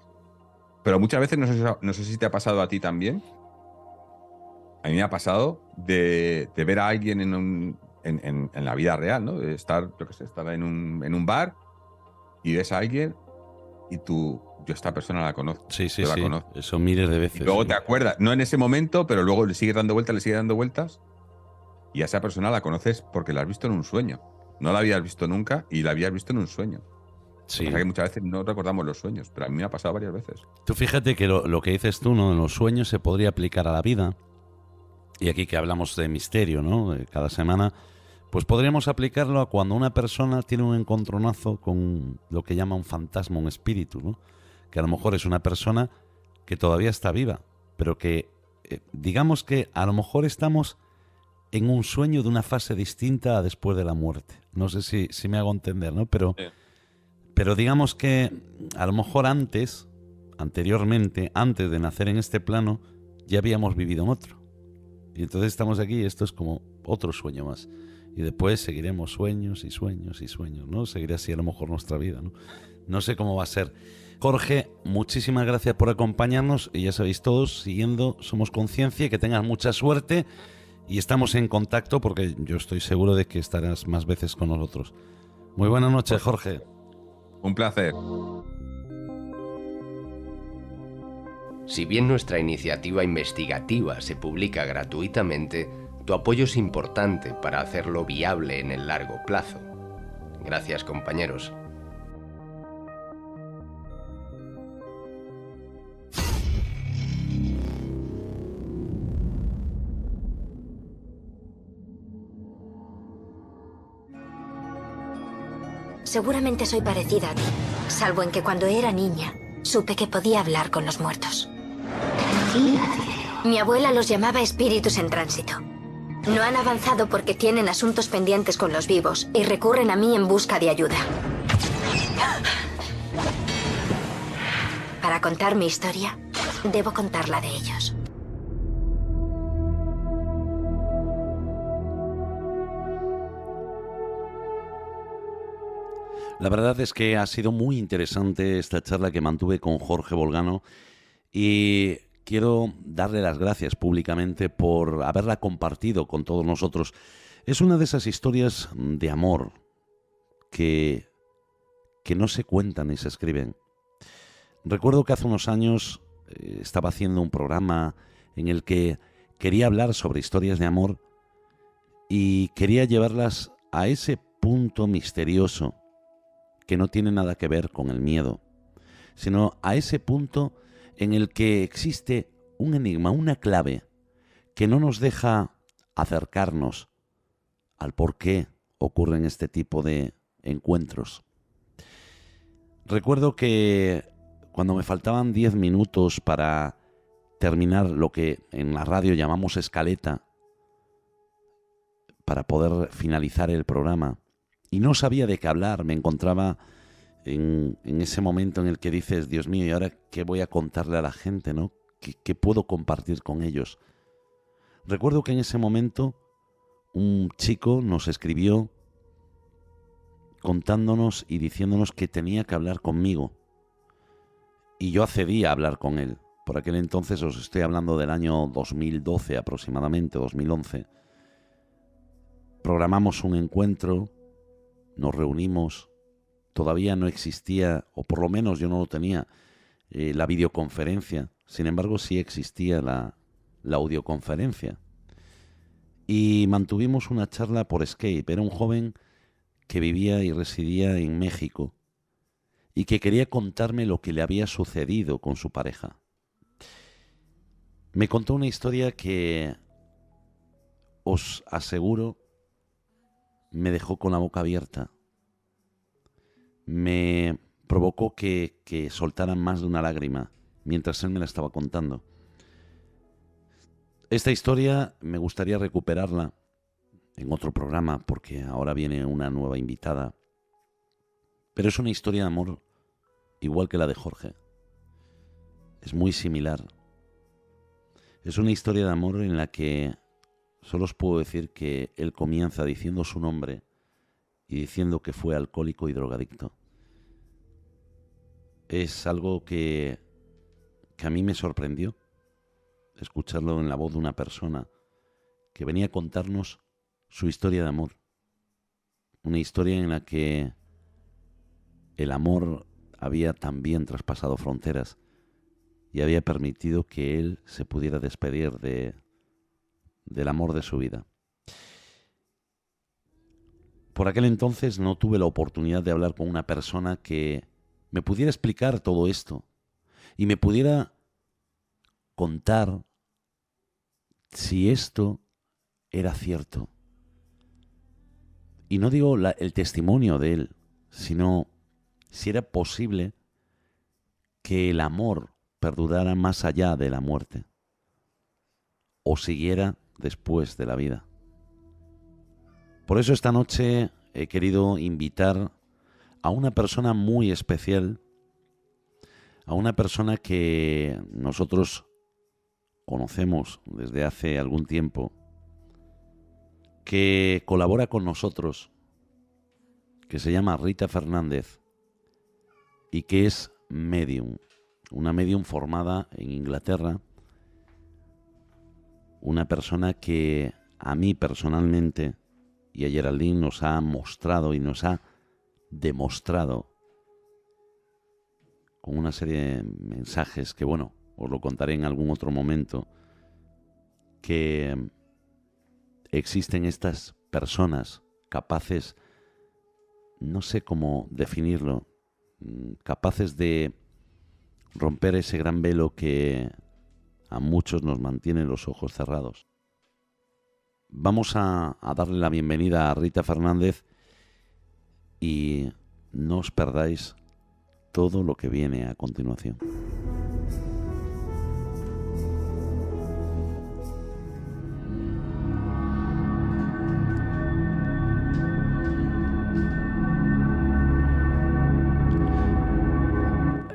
pero muchas veces, no sé si te ha pasado a ti también. A mí me ha pasado de ver a alguien en la vida real, ¿no? De estar, yo qué sé, estar en un bar y ves a alguien y yo esta persona la conozco. Sí, yo la conozco. Eso miles de veces. Y luego te acuerdas, no en ese momento, pero luego le sigues dando vueltas y a esa persona la conoces porque la has visto en un sueño. No la habías visto nunca y la habías visto en un sueño. Sí. Lo que pasa es que muchas veces no recordamos los sueños, pero a mí me ha pasado varias veces. Tú fíjate que lo que dices tú, ¿no? En los sueños se podría aplicar a la vida. Y aquí que hablamos de misterio, ¿no? Cada semana, pues podríamos aplicarlo a cuando una persona tiene un encontronazo con lo que llama un fantasma, un espíritu, ¿no? Que a lo mejor es una persona que todavía está viva, pero que digamos que a lo mejor estamos en un sueño de una fase distinta a después de la muerte. No sé si me hago entender, ¿no? Pero digamos que a lo mejor anteriormente, antes de nacer en este plano, ya habíamos vivido en otro. Y entonces estamos aquí y esto es como otro sueño más. Y después seguiremos sueños y sueños y sueños, ¿no? Seguirá así a lo mejor nuestra vida, ¿no? No sé cómo va a ser. Jorge, muchísimas gracias por acompañarnos y ya sabéis todos, siguiendo Somos Conciencia, que tengas mucha suerte y estamos en contacto porque yo estoy seguro de que estarás más veces con nosotros. Muy buenas noches, Jorge. Un placer. Si bien nuestra iniciativa investigativa se publica gratuitamente, tu apoyo es importante para hacerlo viable en el largo plazo. Gracias, compañeros. Seguramente soy parecida a ti, salvo en que cuando era niña supe que podía hablar con los muertos. Mi abuela los llamaba espíritus en tránsito. No han avanzado porque tienen asuntos pendientes con los vivos y recurren a mí en busca de ayuda. Para contar mi historia, debo contar la de ellos. La verdad es que ha sido muy interesante esta charla que mantuve con Jorge Bolgano y quiero darle las gracias públicamente por haberla compartido con todos nosotros. Es una de esas historias de amor que no se cuentan ni se escriben. Recuerdo que hace unos años estaba haciendo un programa en el que quería hablar sobre historias de amor y quería llevarlas a ese punto misterioso que no tiene nada que ver con el miedo, sino a ese punto en el que existe un enigma, una clave que no nos deja acercarnos al por qué ocurren este tipo de encuentros. Recuerdo que cuando me faltaban 10 minutos para terminar lo que en la radio llamamos escaleta, para poder finalizar el programa, y no sabía de qué hablar, me encontraba en ese momento en el que dices, Dios mío, ¿y ahora qué voy a contarle a la gente, no? ¿Qué puedo compartir con ellos? Recuerdo que en ese momento un chico nos escribió contándonos y diciéndonos que tenía que hablar conmigo. Y yo accedí a hablar con él. Por aquel entonces, os estoy hablando del año 2012 aproximadamente, 2011. Programamos un encuentro, nos reunimos. Todavía no existía, o por lo menos yo no lo tenía, la videoconferencia. Sin embargo, sí existía la audioconferencia. Y mantuvimos una charla por Skype. Era un joven que vivía y residía en México y que quería contarme lo que le había sucedido con su pareja. Me contó una historia que, os aseguro, me dejó con la boca abierta. Me provocó que soltara más de una lágrima mientras él me la estaba contando. Esta historia me gustaría recuperarla en otro programa porque ahora viene una nueva invitada. Pero es una historia de amor igual que la de Jorge. Es muy similar. Es una historia de amor en la que solo os puedo decir que él comienza diciendo su nombre y diciendo que fue alcohólico y drogadicto. Es algo que a mí me sorprendió escucharlo en la voz de una persona que venía a contarnos su historia de amor. Una historia en la que el amor había también traspasado fronteras y había permitido que él se pudiera despedir del amor de su vida. Por aquel entonces no tuve la oportunidad de hablar con una persona que me pudiera explicar todo esto y me pudiera contar si esto era cierto. Y no digo el testimonio de él, sino si era posible que el amor perdurara más allá de la muerte o siguiera después de la vida. Por eso esta noche he querido invitar a una persona muy especial, a una persona que nosotros conocemos desde hace algún tiempo, que colabora con nosotros, que se llama Rita Fernández y que es medium, una medium formada en Inglaterra, una persona que a mí personalmente y a Geraldine nos ha mostrado y nos ha demostrado con una serie de mensajes que, bueno, os lo contaré en algún otro momento, que existen estas personas capaces, no sé cómo definirlo, capaces de romper ese gran velo que a muchos nos mantiene los ojos cerrados. Vamos a darle la bienvenida a Rita Fernández y no os perdáis todo lo que viene a continuación.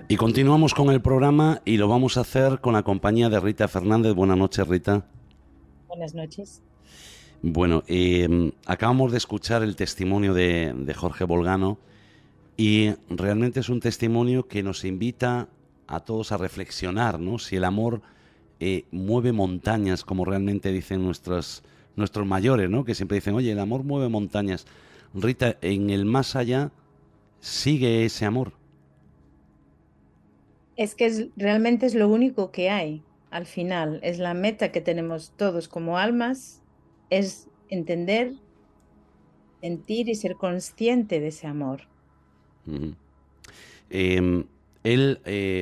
Y continuamos con el programa y lo vamos a hacer con la compañía de Rita Fernández. Buenas noches, Rita. Buenas noches. Bueno, acabamos de escuchar el testimonio de Jorge Bolgano y realmente es un testimonio que nos invita a todos a reflexionar, ¿no? Si el amor mueve montañas, como realmente dicen nuestros mayores, ¿no? Que siempre dicen, oye, el amor mueve montañas. Rita, en el más allá sigue ese amor. Es que realmente es lo único que hay al final, es la meta que tenemos todos como almas, es entender, sentir y ser consciente de ese amor. Uh-huh.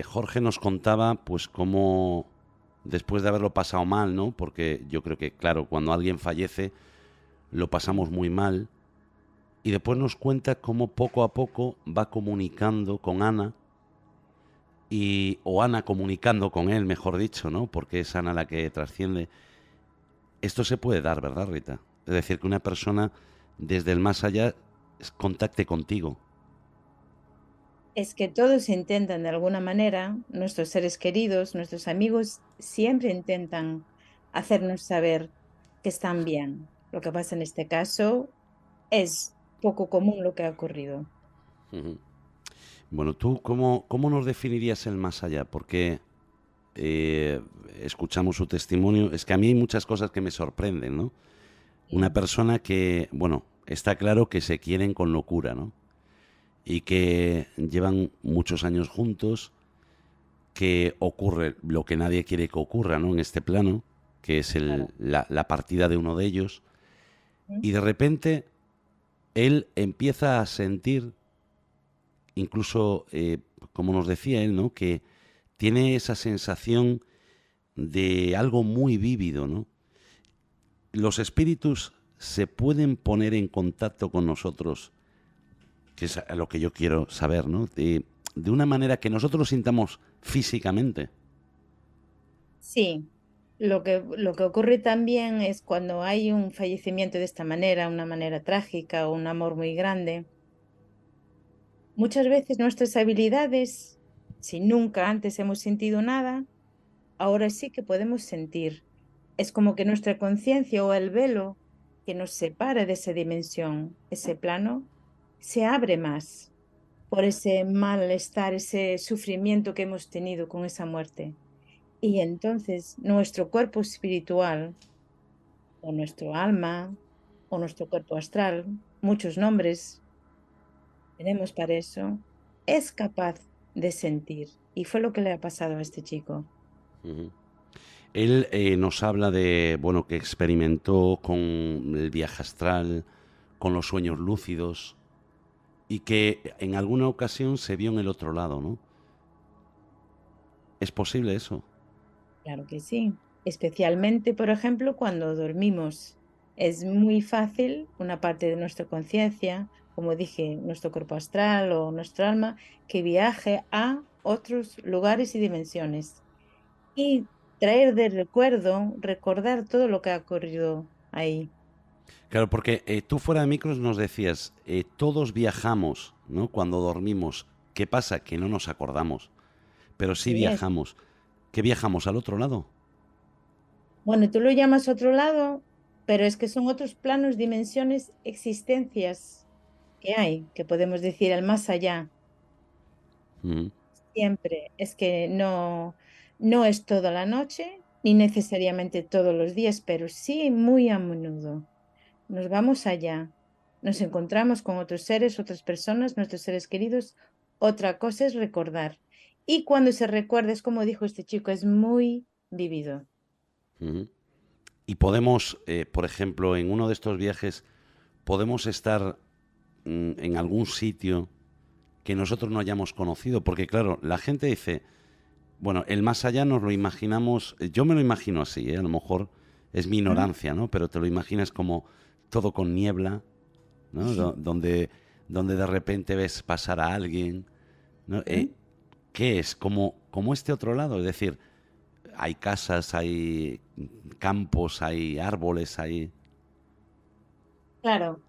Jorge nos contaba pues cómo después de haberlo pasado mal, ¿no? Porque yo creo que, claro, cuando alguien fallece lo pasamos muy mal, y después nos cuenta cómo poco a poco va comunicando con Ana, o Ana comunicando con él, mejor dicho, ¿no? Porque es Ana la que trasciende. Esto se puede dar, ¿verdad, Rita? Es decir, que una persona desde el más allá contacte contigo. Es que todos intentan de alguna manera, nuestros seres queridos, nuestros amigos, siempre intentan hacernos saber que están bien. Lo que pasa en este caso es poco común lo que ha ocurrido. Uh-huh. Bueno, ¿tú cómo nos definirías el más allá? Porque escuchamos su testimonio. Es que a mí hay muchas cosas que me sorprenden, ¿no? Una persona que, bueno, está claro que se quieren con locura, ¿no? Y que llevan muchos años juntos, que ocurre lo que nadie quiere que ocurra, ¿no? En este plano, que es la partida de uno de ellos. Y de repente él empieza a sentir, incluso, como nos decía él, ¿no? Que tiene esa sensación de algo muy vívido, ¿no? Los espíritus se pueden poner en contacto con nosotros, que es lo que yo quiero saber, ¿no? De una manera que nosotros lo sintamos físicamente. Sí, lo que ocurre también es cuando hay un fallecimiento de esta manera, una manera trágica o un amor muy grande. Muchas veces nuestras habilidades, si nunca antes hemos sentido nada, ahora sí que podemos sentir. Es como que nuestra conciencia o el velo que nos separa de esa dimensión, ese plano, se abre más por ese malestar, ese sufrimiento que hemos tenido con esa muerte. Y entonces nuestro cuerpo espiritual, o nuestro alma, o nuestro cuerpo astral, muchos nombres tenemos para eso, es capaz de sentir. Y fue lo que le ha pasado a este chico. Uh-huh. Él nos habla de, bueno, que experimentó con el viaje astral, con los sueños lúcidos, y que en alguna ocasión se vio en el otro lado, ¿no? ¿Es posible eso? Claro que sí. Especialmente, por ejemplo, cuando dormimos. Es muy fácil una parte de nuestra conciencia, como dije, nuestro cuerpo astral o nuestro alma, que viaje a otros lugares y dimensiones. Y traer de recuerdo, recordar todo lo que ha ocurrido ahí. Claro, porque tú fuera de micros nos decías, todos viajamos, ¿no? Cuando dormimos. ¿Qué pasa? Que no nos acordamos. Pero sí viajamos. ¿Qué viajamos al otro lado? Bueno, tú lo llamas otro lado, pero es que son otros planos, dimensiones, existencias que hay, que podemos decir el más allá. Siempre. Es que no es toda la noche, ni necesariamente todos los días, pero sí muy a menudo. Nos vamos allá, nos encontramos con otros seres, otras personas, nuestros seres queridos. Otra cosa es recordar. Y cuando se recuerda, es como dijo este chico, es muy vivido. Y podemos, por ejemplo, en uno de estos viajes, podemos estar en algún sitio que nosotros no hayamos conocido, porque claro, la gente dice, bueno, el más allá nos lo imaginamos, yo me lo imagino así, a lo mejor es mi ignorancia, ¿no? Pero te lo imaginas como todo con niebla, ¿no? Donde donde de repente ves pasar a alguien, ¿no? ¿Qué es? Como este otro lado, es decir, hay casas, hay campos, hay árboles, hay... Claro,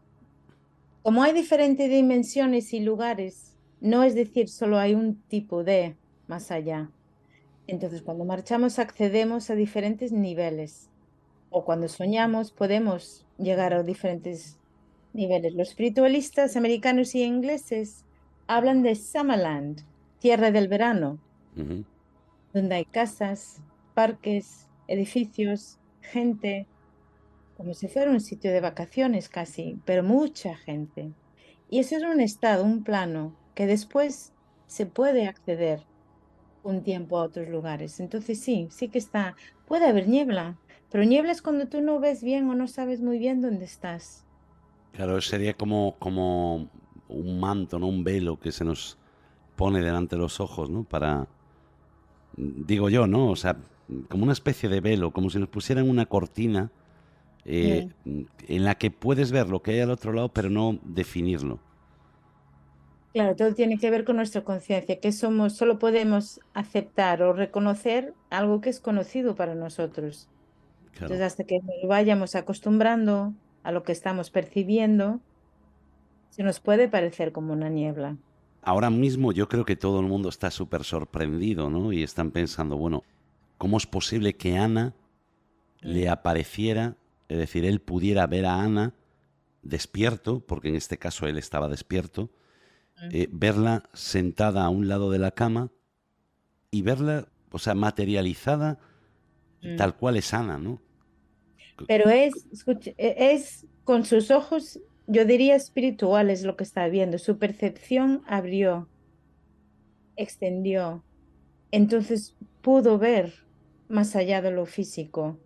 como hay diferentes dimensiones y lugares, no es decir, solo hay un tipo de más allá. Entonces, cuando marchamos accedemos a diferentes niveles o cuando soñamos podemos llegar a diferentes niveles. Los espiritualistas americanos y ingleses hablan de Summerland, tierra del verano, Ujú. donde hay casas, parques, edificios, gente, como si fuera un sitio de vacaciones casi, pero mucha gente. Y eso es un estado, un plano, que después se puede acceder un tiempo a otros lugares. Entonces sí, sí que está, puede haber niebla, pero niebla es cuando tú no ves bien o no sabes muy bien dónde estás. Claro, sería como un manto, ¿no? Un velo que se nos pone delante de los ojos, ¿no? Para, digo yo, ¿no? O sea, como una especie de velo, como si nos pusieran una cortina Mm. en la que puedes ver lo que hay al otro lado, pero no definirlo. Claro, todo tiene que ver con nuestra conciencia, que somos, solo podemos aceptar o reconocer algo que es conocido para nosotros. Claro. Entonces, hasta que nos vayamos acostumbrando a lo que estamos percibiendo, se nos puede parecer como una niebla. Ahora mismo yo creo que todo el mundo está súper sorprendido, ¿no? Y están pensando, bueno, ¿cómo es posible que Ana le Mm, apareciera, es decir, él pudiera ver a Ana despierto, porque en este caso él estaba despierto, mm, verla sentada a un lado de la cama y verla, o sea, materializada mm. tal cual es Ana, ¿no? Pero es, es con sus ojos, yo diría espirituales lo que está viendo. Su percepción abrió, extendió. Entonces pudo ver más allá de lo físico,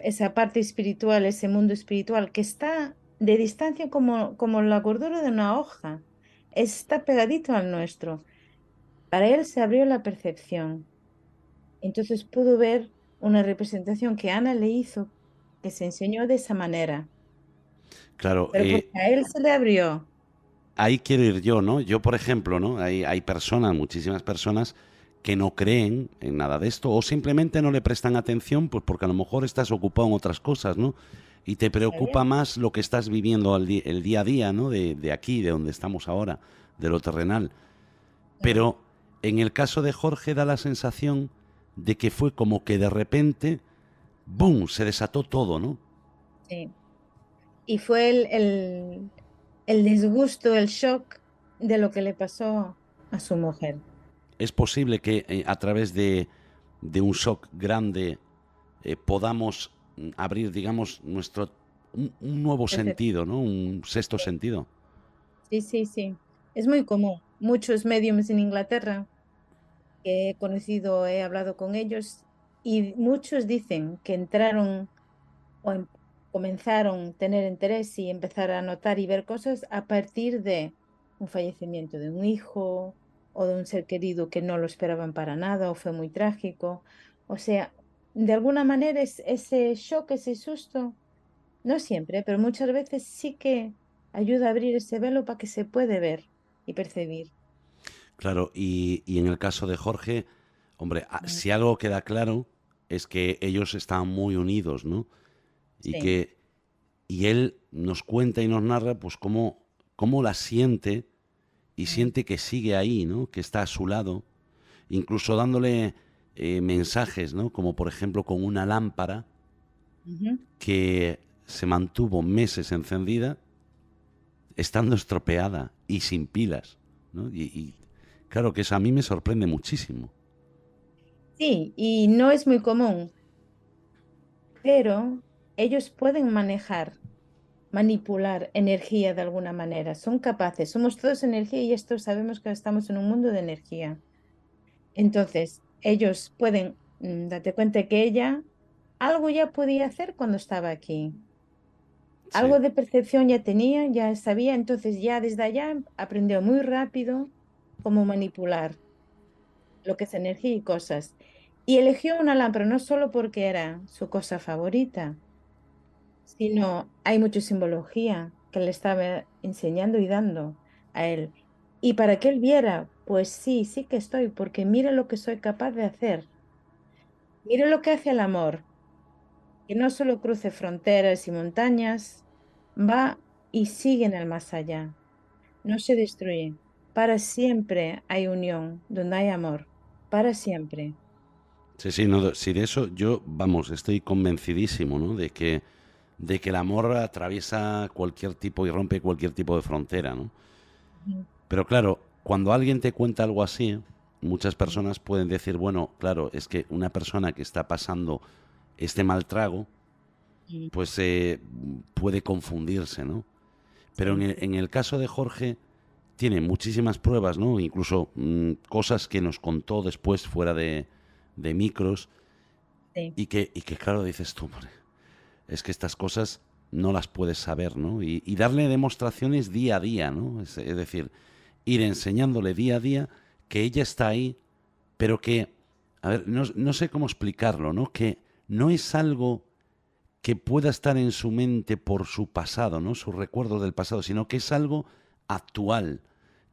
esa parte espiritual, ese mundo espiritual que está de distancia como la gordura de una hoja. Está pegadito al nuestro. Para él se abrió la percepción. Entonces pudo ver una representación que Ana le hizo, que se enseñó de esa manera. Claro, Pero porque a él se le abrió. ahí quiero ir yo, ¿no? Yo, por ejemplo, ¿no? Hay personas, muchísimas personas, que no creen en nada de esto o simplemente no le prestan atención, pues porque a lo mejor estás ocupado en otras cosas, ¿no? Y te Está preocupa bien. más lo que estás viviendo el día a día, ¿no? De aquí, de donde estamos ahora, de lo terrenal. Mm, Pero en el caso de Jorge da la sensación de que fue como que de repente, ¡boom!, se desató todo, ¿no? sí. Y fue el disgusto, el shock de lo que le pasó a su mujer. Es posible que a través de un shock grande podamos abrir, digamos, un nuevo sentido, ¿no? Un sexto sentido. Sí, sí, sí. Es muy común. Muchos médiums en Inglaterra que he conocido, he hablado con ellos y muchos dicen que entraron o comenzaron a tener interés y empezar a notar y ver cosas a partir de un fallecimiento de un hijo o de un ser querido que no lo esperaban para nada o fue muy trágico. O sea, de alguna manera ese shock, ese susto, no siempre, pero muchas veces sí que ayuda a abrir ese velo para que se puede ver y percibir. Claro, y en el caso de Jorge, hombre, Mm, si algo queda claro es que ellos estaban muy unidos, ¿no? Y sí. que y él nos cuenta y nos narra pues cómo la siente y Mm, siente que sigue ahí, ¿no? Que está a su lado, incluso dándole mensajes, ¿no? Como por ejemplo con una lámpara ujú. que se mantuvo meses encendida estando estropeada y sin pilas, ¿no? Y claro que eso a mí me sorprende muchísimo. Sí, y no es muy común, pero ellos pueden manejar, manipular energía de alguna manera. Son capaces. Somos todos energía y esto sabemos que estamos en un mundo de energía. Entonces, ellos pueden, date cuenta que ella algo ya podía hacer cuando estaba aquí. Sí, Algo de percepción ya tenía, ya sabía, entonces ya desde allá aprendió muy rápido cómo manipular lo que es energía y cosas. Y eligió una lámpara no solo porque era su cosa favorita, sino hay mucha simbología. que le estaba enseñando y dando a él. Y para que él viera, pues sí, sí que estoy, porque mira lo que soy capaz de hacer. Mira lo que hace el amor, que no solo cruce fronteras y montañas, va y sigue en el más allá. No se destruye. Para siempre hay unión, donde hay amor. Para siempre. Sí, sí, no, sí, de eso yo, vamos, estoy convencidísimo, ¿no? De que el amor atraviesa cualquier tipo y rompe cualquier tipo de frontera, ¿no? Ujú. Pero claro, cuando alguien te cuenta algo así, muchas personas pueden decir, bueno, claro, es que una persona que está pasando este mal trago, Mm, pues puede confundirse, ¿no? Pero en sí, el caso de Jorge, tiene muchísimas pruebas, ¿no? Incluso cosas que nos contó después fuera de micros sí, y que claro, dices tú, "Hombre, es que estas cosas no las puedes saber, ¿no? Y darle demostraciones día a día, ¿no? Es decir, ir enseñándole día a día que ella está ahí, pero que, a ver, no sé cómo explicarlo, ¿no? Que no es algo que pueda estar en su mente por su pasado, ¿no? Sus recuerdos del pasado, sino que es algo actual,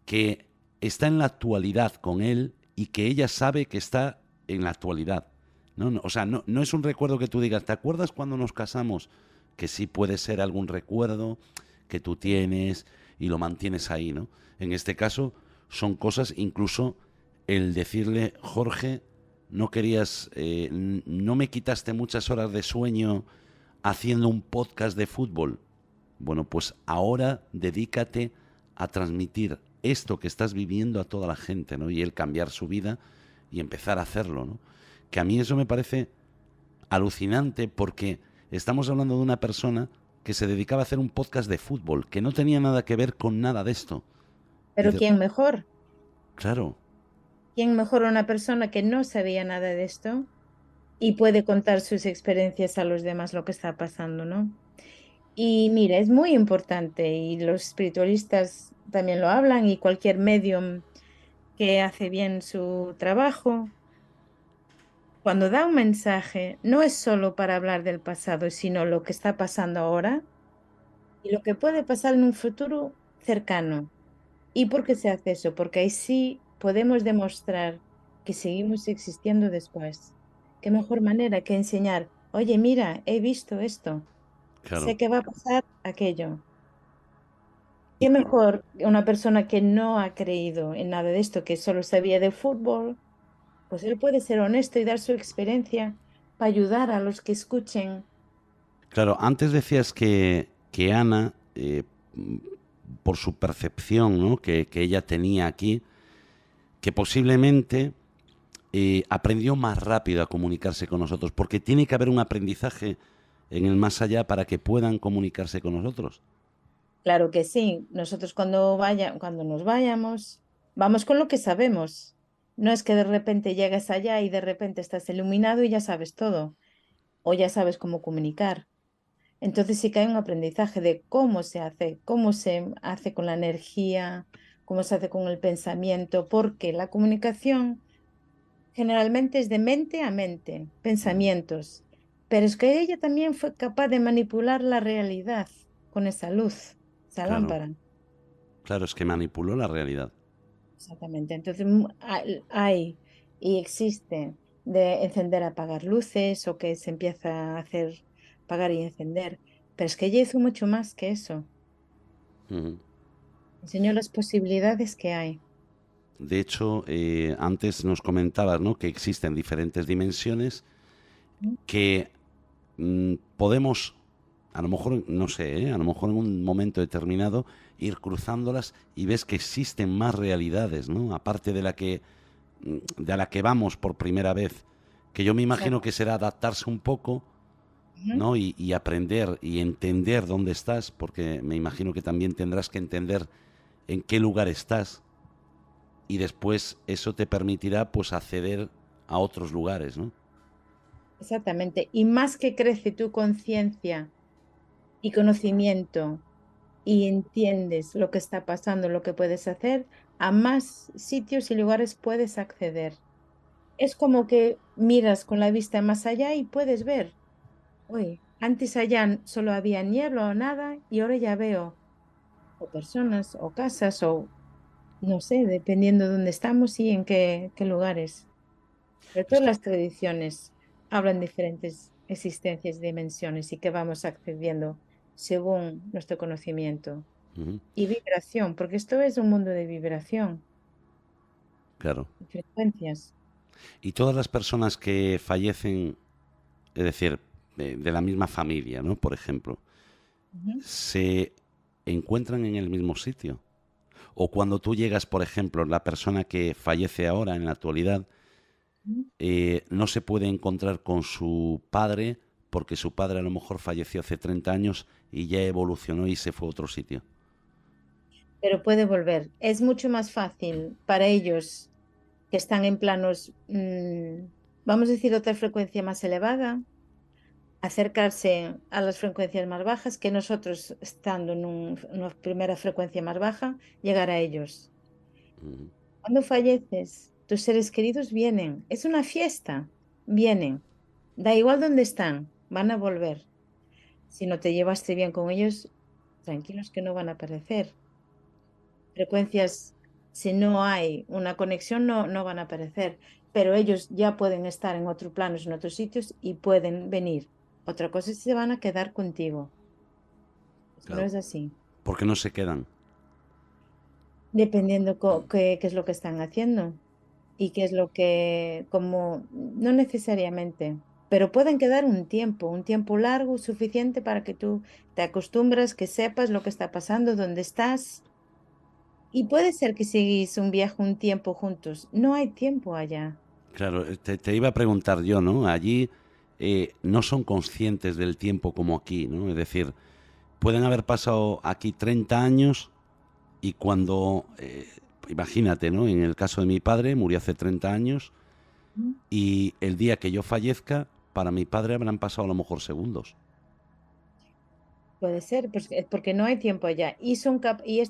que está en la actualidad con él y que ella sabe que está en la actualidad. No, no, o sea, no es un recuerdo que tú digas, ¿te acuerdas cuando nos casamos? Que sí puede ser algún recuerdo que tú sí. tienes y lo mantienes ahí, ¿no? En este caso son cosas, incluso el decirle, Jorge, no querías, no me quitaste muchas horas de sueño haciendo un podcast de fútbol. Bueno, pues ahora dedícate a transmitir esto que estás viviendo a toda la gente, ¿no? Y el cambiar su vida y empezar a hacerlo, ¿no? Que a mí eso me parece alucinante porque estamos hablando de una persona que se dedicaba a hacer un podcast de fútbol, que no tenía nada que ver con nada de esto. Y Pero de, ¿quién mejor? claro, ¿Quién mejor una persona que no sabía nada de esto y puede contar sus experiencias a los demás lo que está pasando, ¿no? Y mira, es muy importante y los espiritualistas también lo hablan y cualquier medium que hace bien su trabajo, cuando da un mensaje, no es solo para hablar del pasado, sino lo que está pasando ahora y lo que puede pasar en un futuro cercano. ¿Y por qué se hace eso? Porque ahí sí podemos demostrar que seguimos existiendo después. ¿Qué mejor manera que enseñar? Oye, mira, he visto esto, claro. sé que va a pasar aquello. Y ¿Qué mejor que una persona que no ha creído en nada de esto, que solo sabía de fútbol? Pues él puede ser honesto y dar su experiencia para ayudar a los que escuchen. claro, antes decías que Ana, por su percepción, ¿no? Que ella tenía aquí, que posiblemente aprendió más rápido a comunicarse con nosotros, porque tiene que haber un aprendizaje en el más allá para que puedan comunicarse con nosotros. Claro que sí, nosotros cuando nos vayamos, vamos con lo que sabemos. No es que de repente llegues allá y de repente estás iluminado y ya sabes todo, o ya sabes cómo comunicar. Entonces sí que hay un aprendizaje de cómo se hace con la energía, cómo se hace con el pensamiento, porque la comunicación generalmente es de mente a mente, pensamientos. Pero es que ella también fue capaz de manipular la realidad con esa luz, esa Claro, lámpara. claro, es que manipuló la realidad. Exactamente. Entonces hay y existe de encender, apagar luces o que se empieza a hacer apagar y encender. Pero es que ella hizo mucho más que eso. Ujú. Enseñó las posibilidades que hay. De hecho, antes nos comentabas, ¿no? Que existen diferentes dimensiones ¿No? que podemos, a lo mejor, no sé, a lo mejor en un momento determinado, ir cruzándolas y ves que existen más realidades, ¿no? Aparte de la que vamos por primera vez, que yo me imagino Exacto. que será adaptarse un poco, Ujú. ¿no? Y aprender y entender dónde estás, porque me imagino que también tendrás que entender en qué lugar estás y después eso te permitirá pues acceder a otros lugares, ¿no? Exactamente. Y más que crece tu conciencia y conocimiento y entiendes lo que está pasando, lo que puedes hacer, a más sitios y lugares puedes acceder. Es como que miras con la vista más allá y puedes ver. Uy, antes allá solo había niebla o nada y ahora ya veo. o personas, o casas, o no sé, dependiendo de dónde estamos y en qué lugares. Pero Es todas que, las tradiciones hablan de diferentes existencias y dimensiones y que vamos accediendo según nuestro conocimiento. ujú, Y vibración, porque esto es un mundo de vibración claro. y frecuencias. Y todas las personas que fallecen, es decir, de la misma familia, ¿no? Por ejemplo, Ujú. se encuentran en el mismo sitio. O cuando tú llegas, por ejemplo, la persona que fallece ahora en la actualidad, Ujú. no se puede encontrar con su padre porque su padre a lo mejor falleció hace 30 años y ya evolucionó y se fue a otro sitio. Pero puede volver. Es mucho más fácil para ellos que están en planos, vamos a decir, otra frecuencia más elevada, acercarse a las frecuencias más bajas que nosotros, estando en una primera frecuencia más baja, llegar a ellos. Ujú. Cuando falleces, tus seres queridos vienen. Es una fiesta. Vienen. Da igual dónde están, van a volver. Si no te llevaste bien con ellos, tranquilos que no van a aparecer. Frecuencias, si no hay una conexión, no van a aparecer. Pero ellos ya pueden estar en otros planos, en otros sitios y pueden venir. Otra cosa es si se van a quedar contigo. Si no Claro. es así. Porque no se quedan. Dependiendo qué es lo que están haciendo y qué es lo que, como, no necesariamente, pero pueden quedar un tiempo largo, suficiente para que tú te acostumbras, que sepas lo que está pasando, dónde estás. Y puede ser que seguís un viaje un tiempo juntos. No hay tiempo allá. Claro, te iba a preguntar yo, ¿no? Allí no son conscientes del tiempo como aquí, ¿no? Es decir, pueden haber pasado aquí 30 años y cuando, imagínate, ¿no? En el caso de mi padre, murió hace 30 años ¿Mm? y el día que yo fallezca, para mi padre habrán pasado a lo mejor segundos. Puede ser, pues, porque no hay tiempo allá.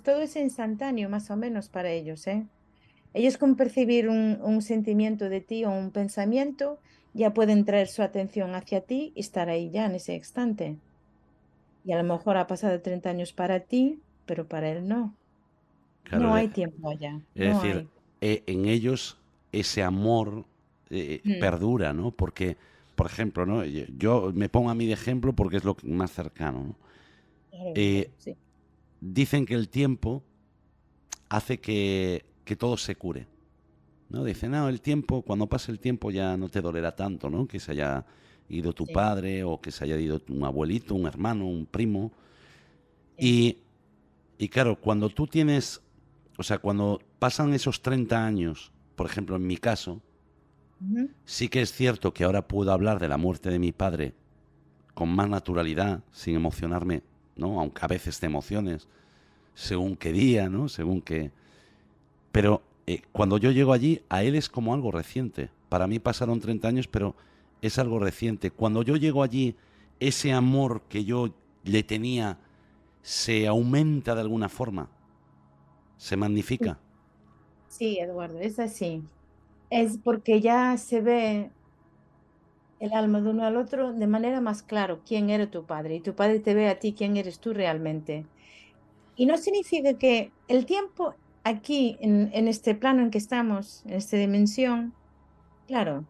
Todo es instantáneo, más o menos, para ellos, ¿eh? Ellos con percibir un sentimiento de ti o un pensamiento, ya pueden traer su atención hacia ti y estar ahí ya en ese instante. Y a lo mejor ha pasado 30 años para ti, pero para él no. Claro, No hay tiempo allá, es no decir, hay. en ellos ese amor Mm, perdura, ¿no? Porque, por ejemplo, ¿no? Yo me pongo a mí de ejemplo porque es lo más cercano, ¿no? claro, Eh, claro, sí, dicen que el tiempo hace que todo se cure, ¿no? Dicen, no, el tiempo, cuando pase el tiempo ya no te dolerá tanto, ¿no? Que se haya ido tu sí, padre o que se haya ido un abuelito, un hermano, un primo. sí. Y, y claro, cuando tú tienes, o sea, cuando pasan esos 30 años, por ejemplo, en mi caso, Ujú. sí que es cierto que ahora puedo hablar de la muerte de mi padre con más naturalidad, sin emocionarme, ¿no? Aunque a veces te emociones, según qué día, ¿no? Según qué... Pero cuando yo llego allí, a él es como algo reciente. Para mí pasaron 30 años, pero es algo reciente. Cuando yo llego allí, ese amor que yo le tenía se aumenta de alguna forma, se magnifica. Sí, Eduardo, es así. Es porque ya se ve el alma de uno al otro de manera más claro quién era tu padre y tu padre te ve a ti quién eres tú realmente. Y no significa que el tiempo aquí, en este plano en que estamos, en esta dimensión, claro,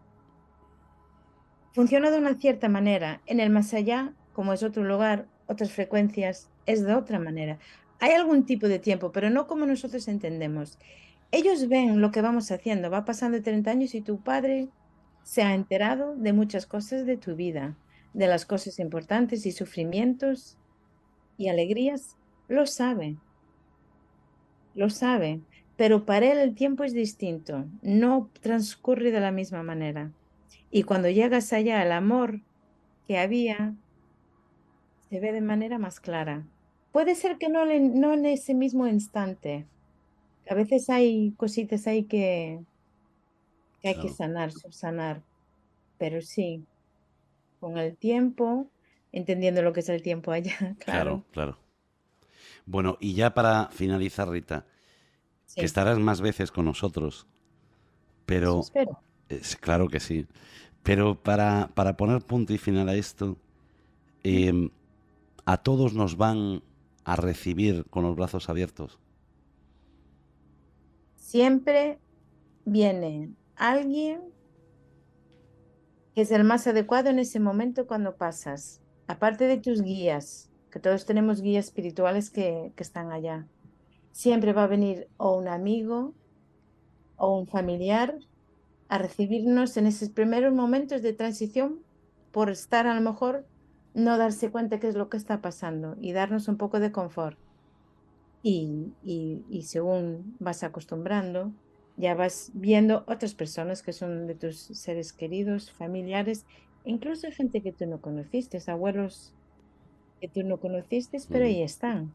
funciona de una cierta manera. En el más allá, como es otro lugar, otras frecuencias, es de otra manera. Hay algún tipo de tiempo, pero no como nosotros entendemos. Ellos ven lo que vamos haciendo. Va pasando 30 años y tu padre se ha enterado de muchas cosas de tu vida, de las cosas importantes y sufrimientos y alegrías. Lo sabe, lo sabe. Pero para él el tiempo es distinto. No transcurre de la misma manera. Y cuando llegas allá, el amor que había se ve de manera más clara. Puede ser que no en ese mismo instante. A veces hay cositas ahí que hay que Claro, sanar, subsanar, pero sí, con el tiempo, entendiendo lo que es el tiempo allá, claro, claro. claro. Bueno, y ya para finalizar, Rita, que Sí, estarás más veces con nosotros, eso pero espero. claro que sí. Pero para poner punto y final a esto, ¿Mm? a todos nos van a recibir con los brazos abiertos? Siempre viene alguien que es el más adecuado en ese momento cuando pasas. Aparte de tus guías, que todos tenemos guías espirituales que están allá. Siempre va a venir o un amigo o un familiar a recibirnos en esos primeros momentos de transición por estar a lo mejor no darse cuenta qué es lo que está pasando y darnos un poco de confort. Y según vas acostumbrando, ya vas viendo otras personas que son de tus seres queridos, familiares, incluso gente que tú no conociste, abuelos que tú no conociste, pero ahí están,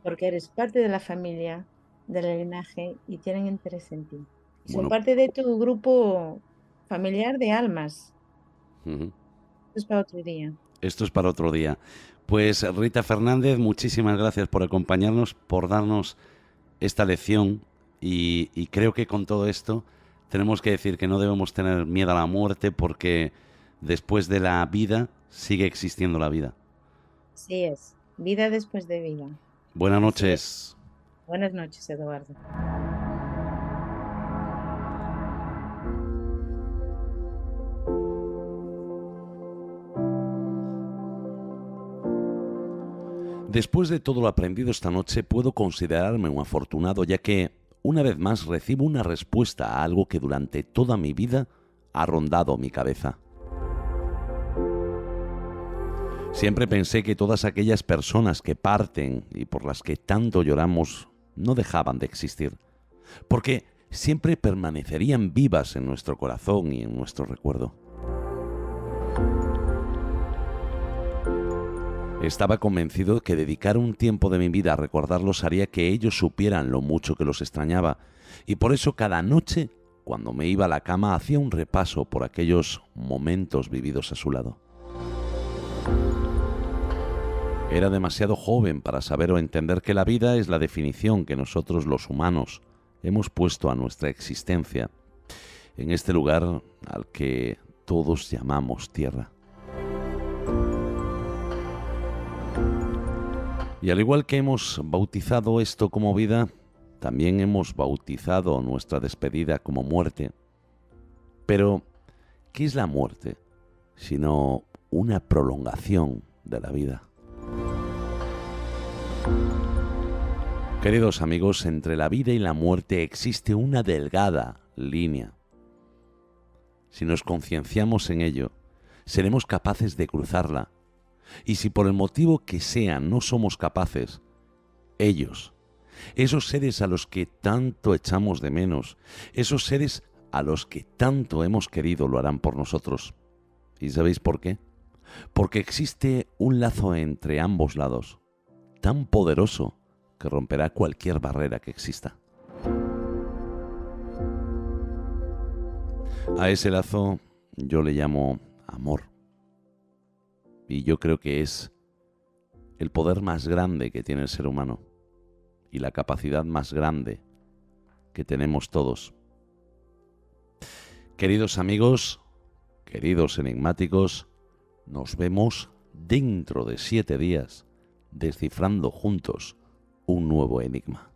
porque eres parte de la familia, del linaje y tienen interés en ti. Son Bueno, parte de tu grupo familiar de almas. ujú. Eso es para otro día. Esto es para otro día. Pues Rita Fernández, muchísimas gracias por acompañarnos, por darnos esta lección y creo que con todo esto tenemos que decir que no debemos tener miedo a la muerte porque después de la vida sigue existiendo la vida. Así es. Vida después de vida. Buenas Así es. noches. Buenas noches, Eduardo. Después de todo lo aprendido esta noche, puedo considerarme un afortunado, ya que, una vez más, recibo una respuesta a algo que durante toda mi vida ha rondado mi cabeza. Siempre pensé que todas aquellas personas que parten y por las que tanto lloramos no dejaban de existir, porque siempre permanecerían vivas en nuestro corazón y en nuestro recuerdo. Estaba convencido que dedicar un tiempo de mi vida a recordarlos haría que ellos supieran lo mucho que los extrañaba, y por eso cada noche, cuando me iba a la cama, hacía un repaso por aquellos momentos vividos a su lado. Era demasiado joven para saber o entender que la vida es la definición que nosotros los humanos hemos puesto a nuestra existencia en este lugar al que todos llamamos tierra. Y al igual que hemos bautizado esto como vida, también hemos bautizado nuestra despedida como muerte. Pero, ¿qué es la muerte? Sino una prolongación de la vida. Queridos amigos, entre la vida y la muerte existe una delgada línea. Si nos concienciamos en ello, seremos capaces de cruzarla. Y si por el motivo que sea no somos capaces, ellos, esos seres a los que tanto echamos de menos, esos seres a los que tanto hemos querido, lo harán por nosotros. ¿Y sabéis por qué? Porque existe un lazo entre ambos lados, tan poderoso que romperá cualquier barrera que exista. A ese lazo yo le llamo amor. Y yo creo que es el poder más grande que tiene el ser humano y la capacidad más grande que tenemos todos. Queridos amigos, queridos enigmáticos, nos vemos dentro de 7 días descifrando juntos un nuevo enigma.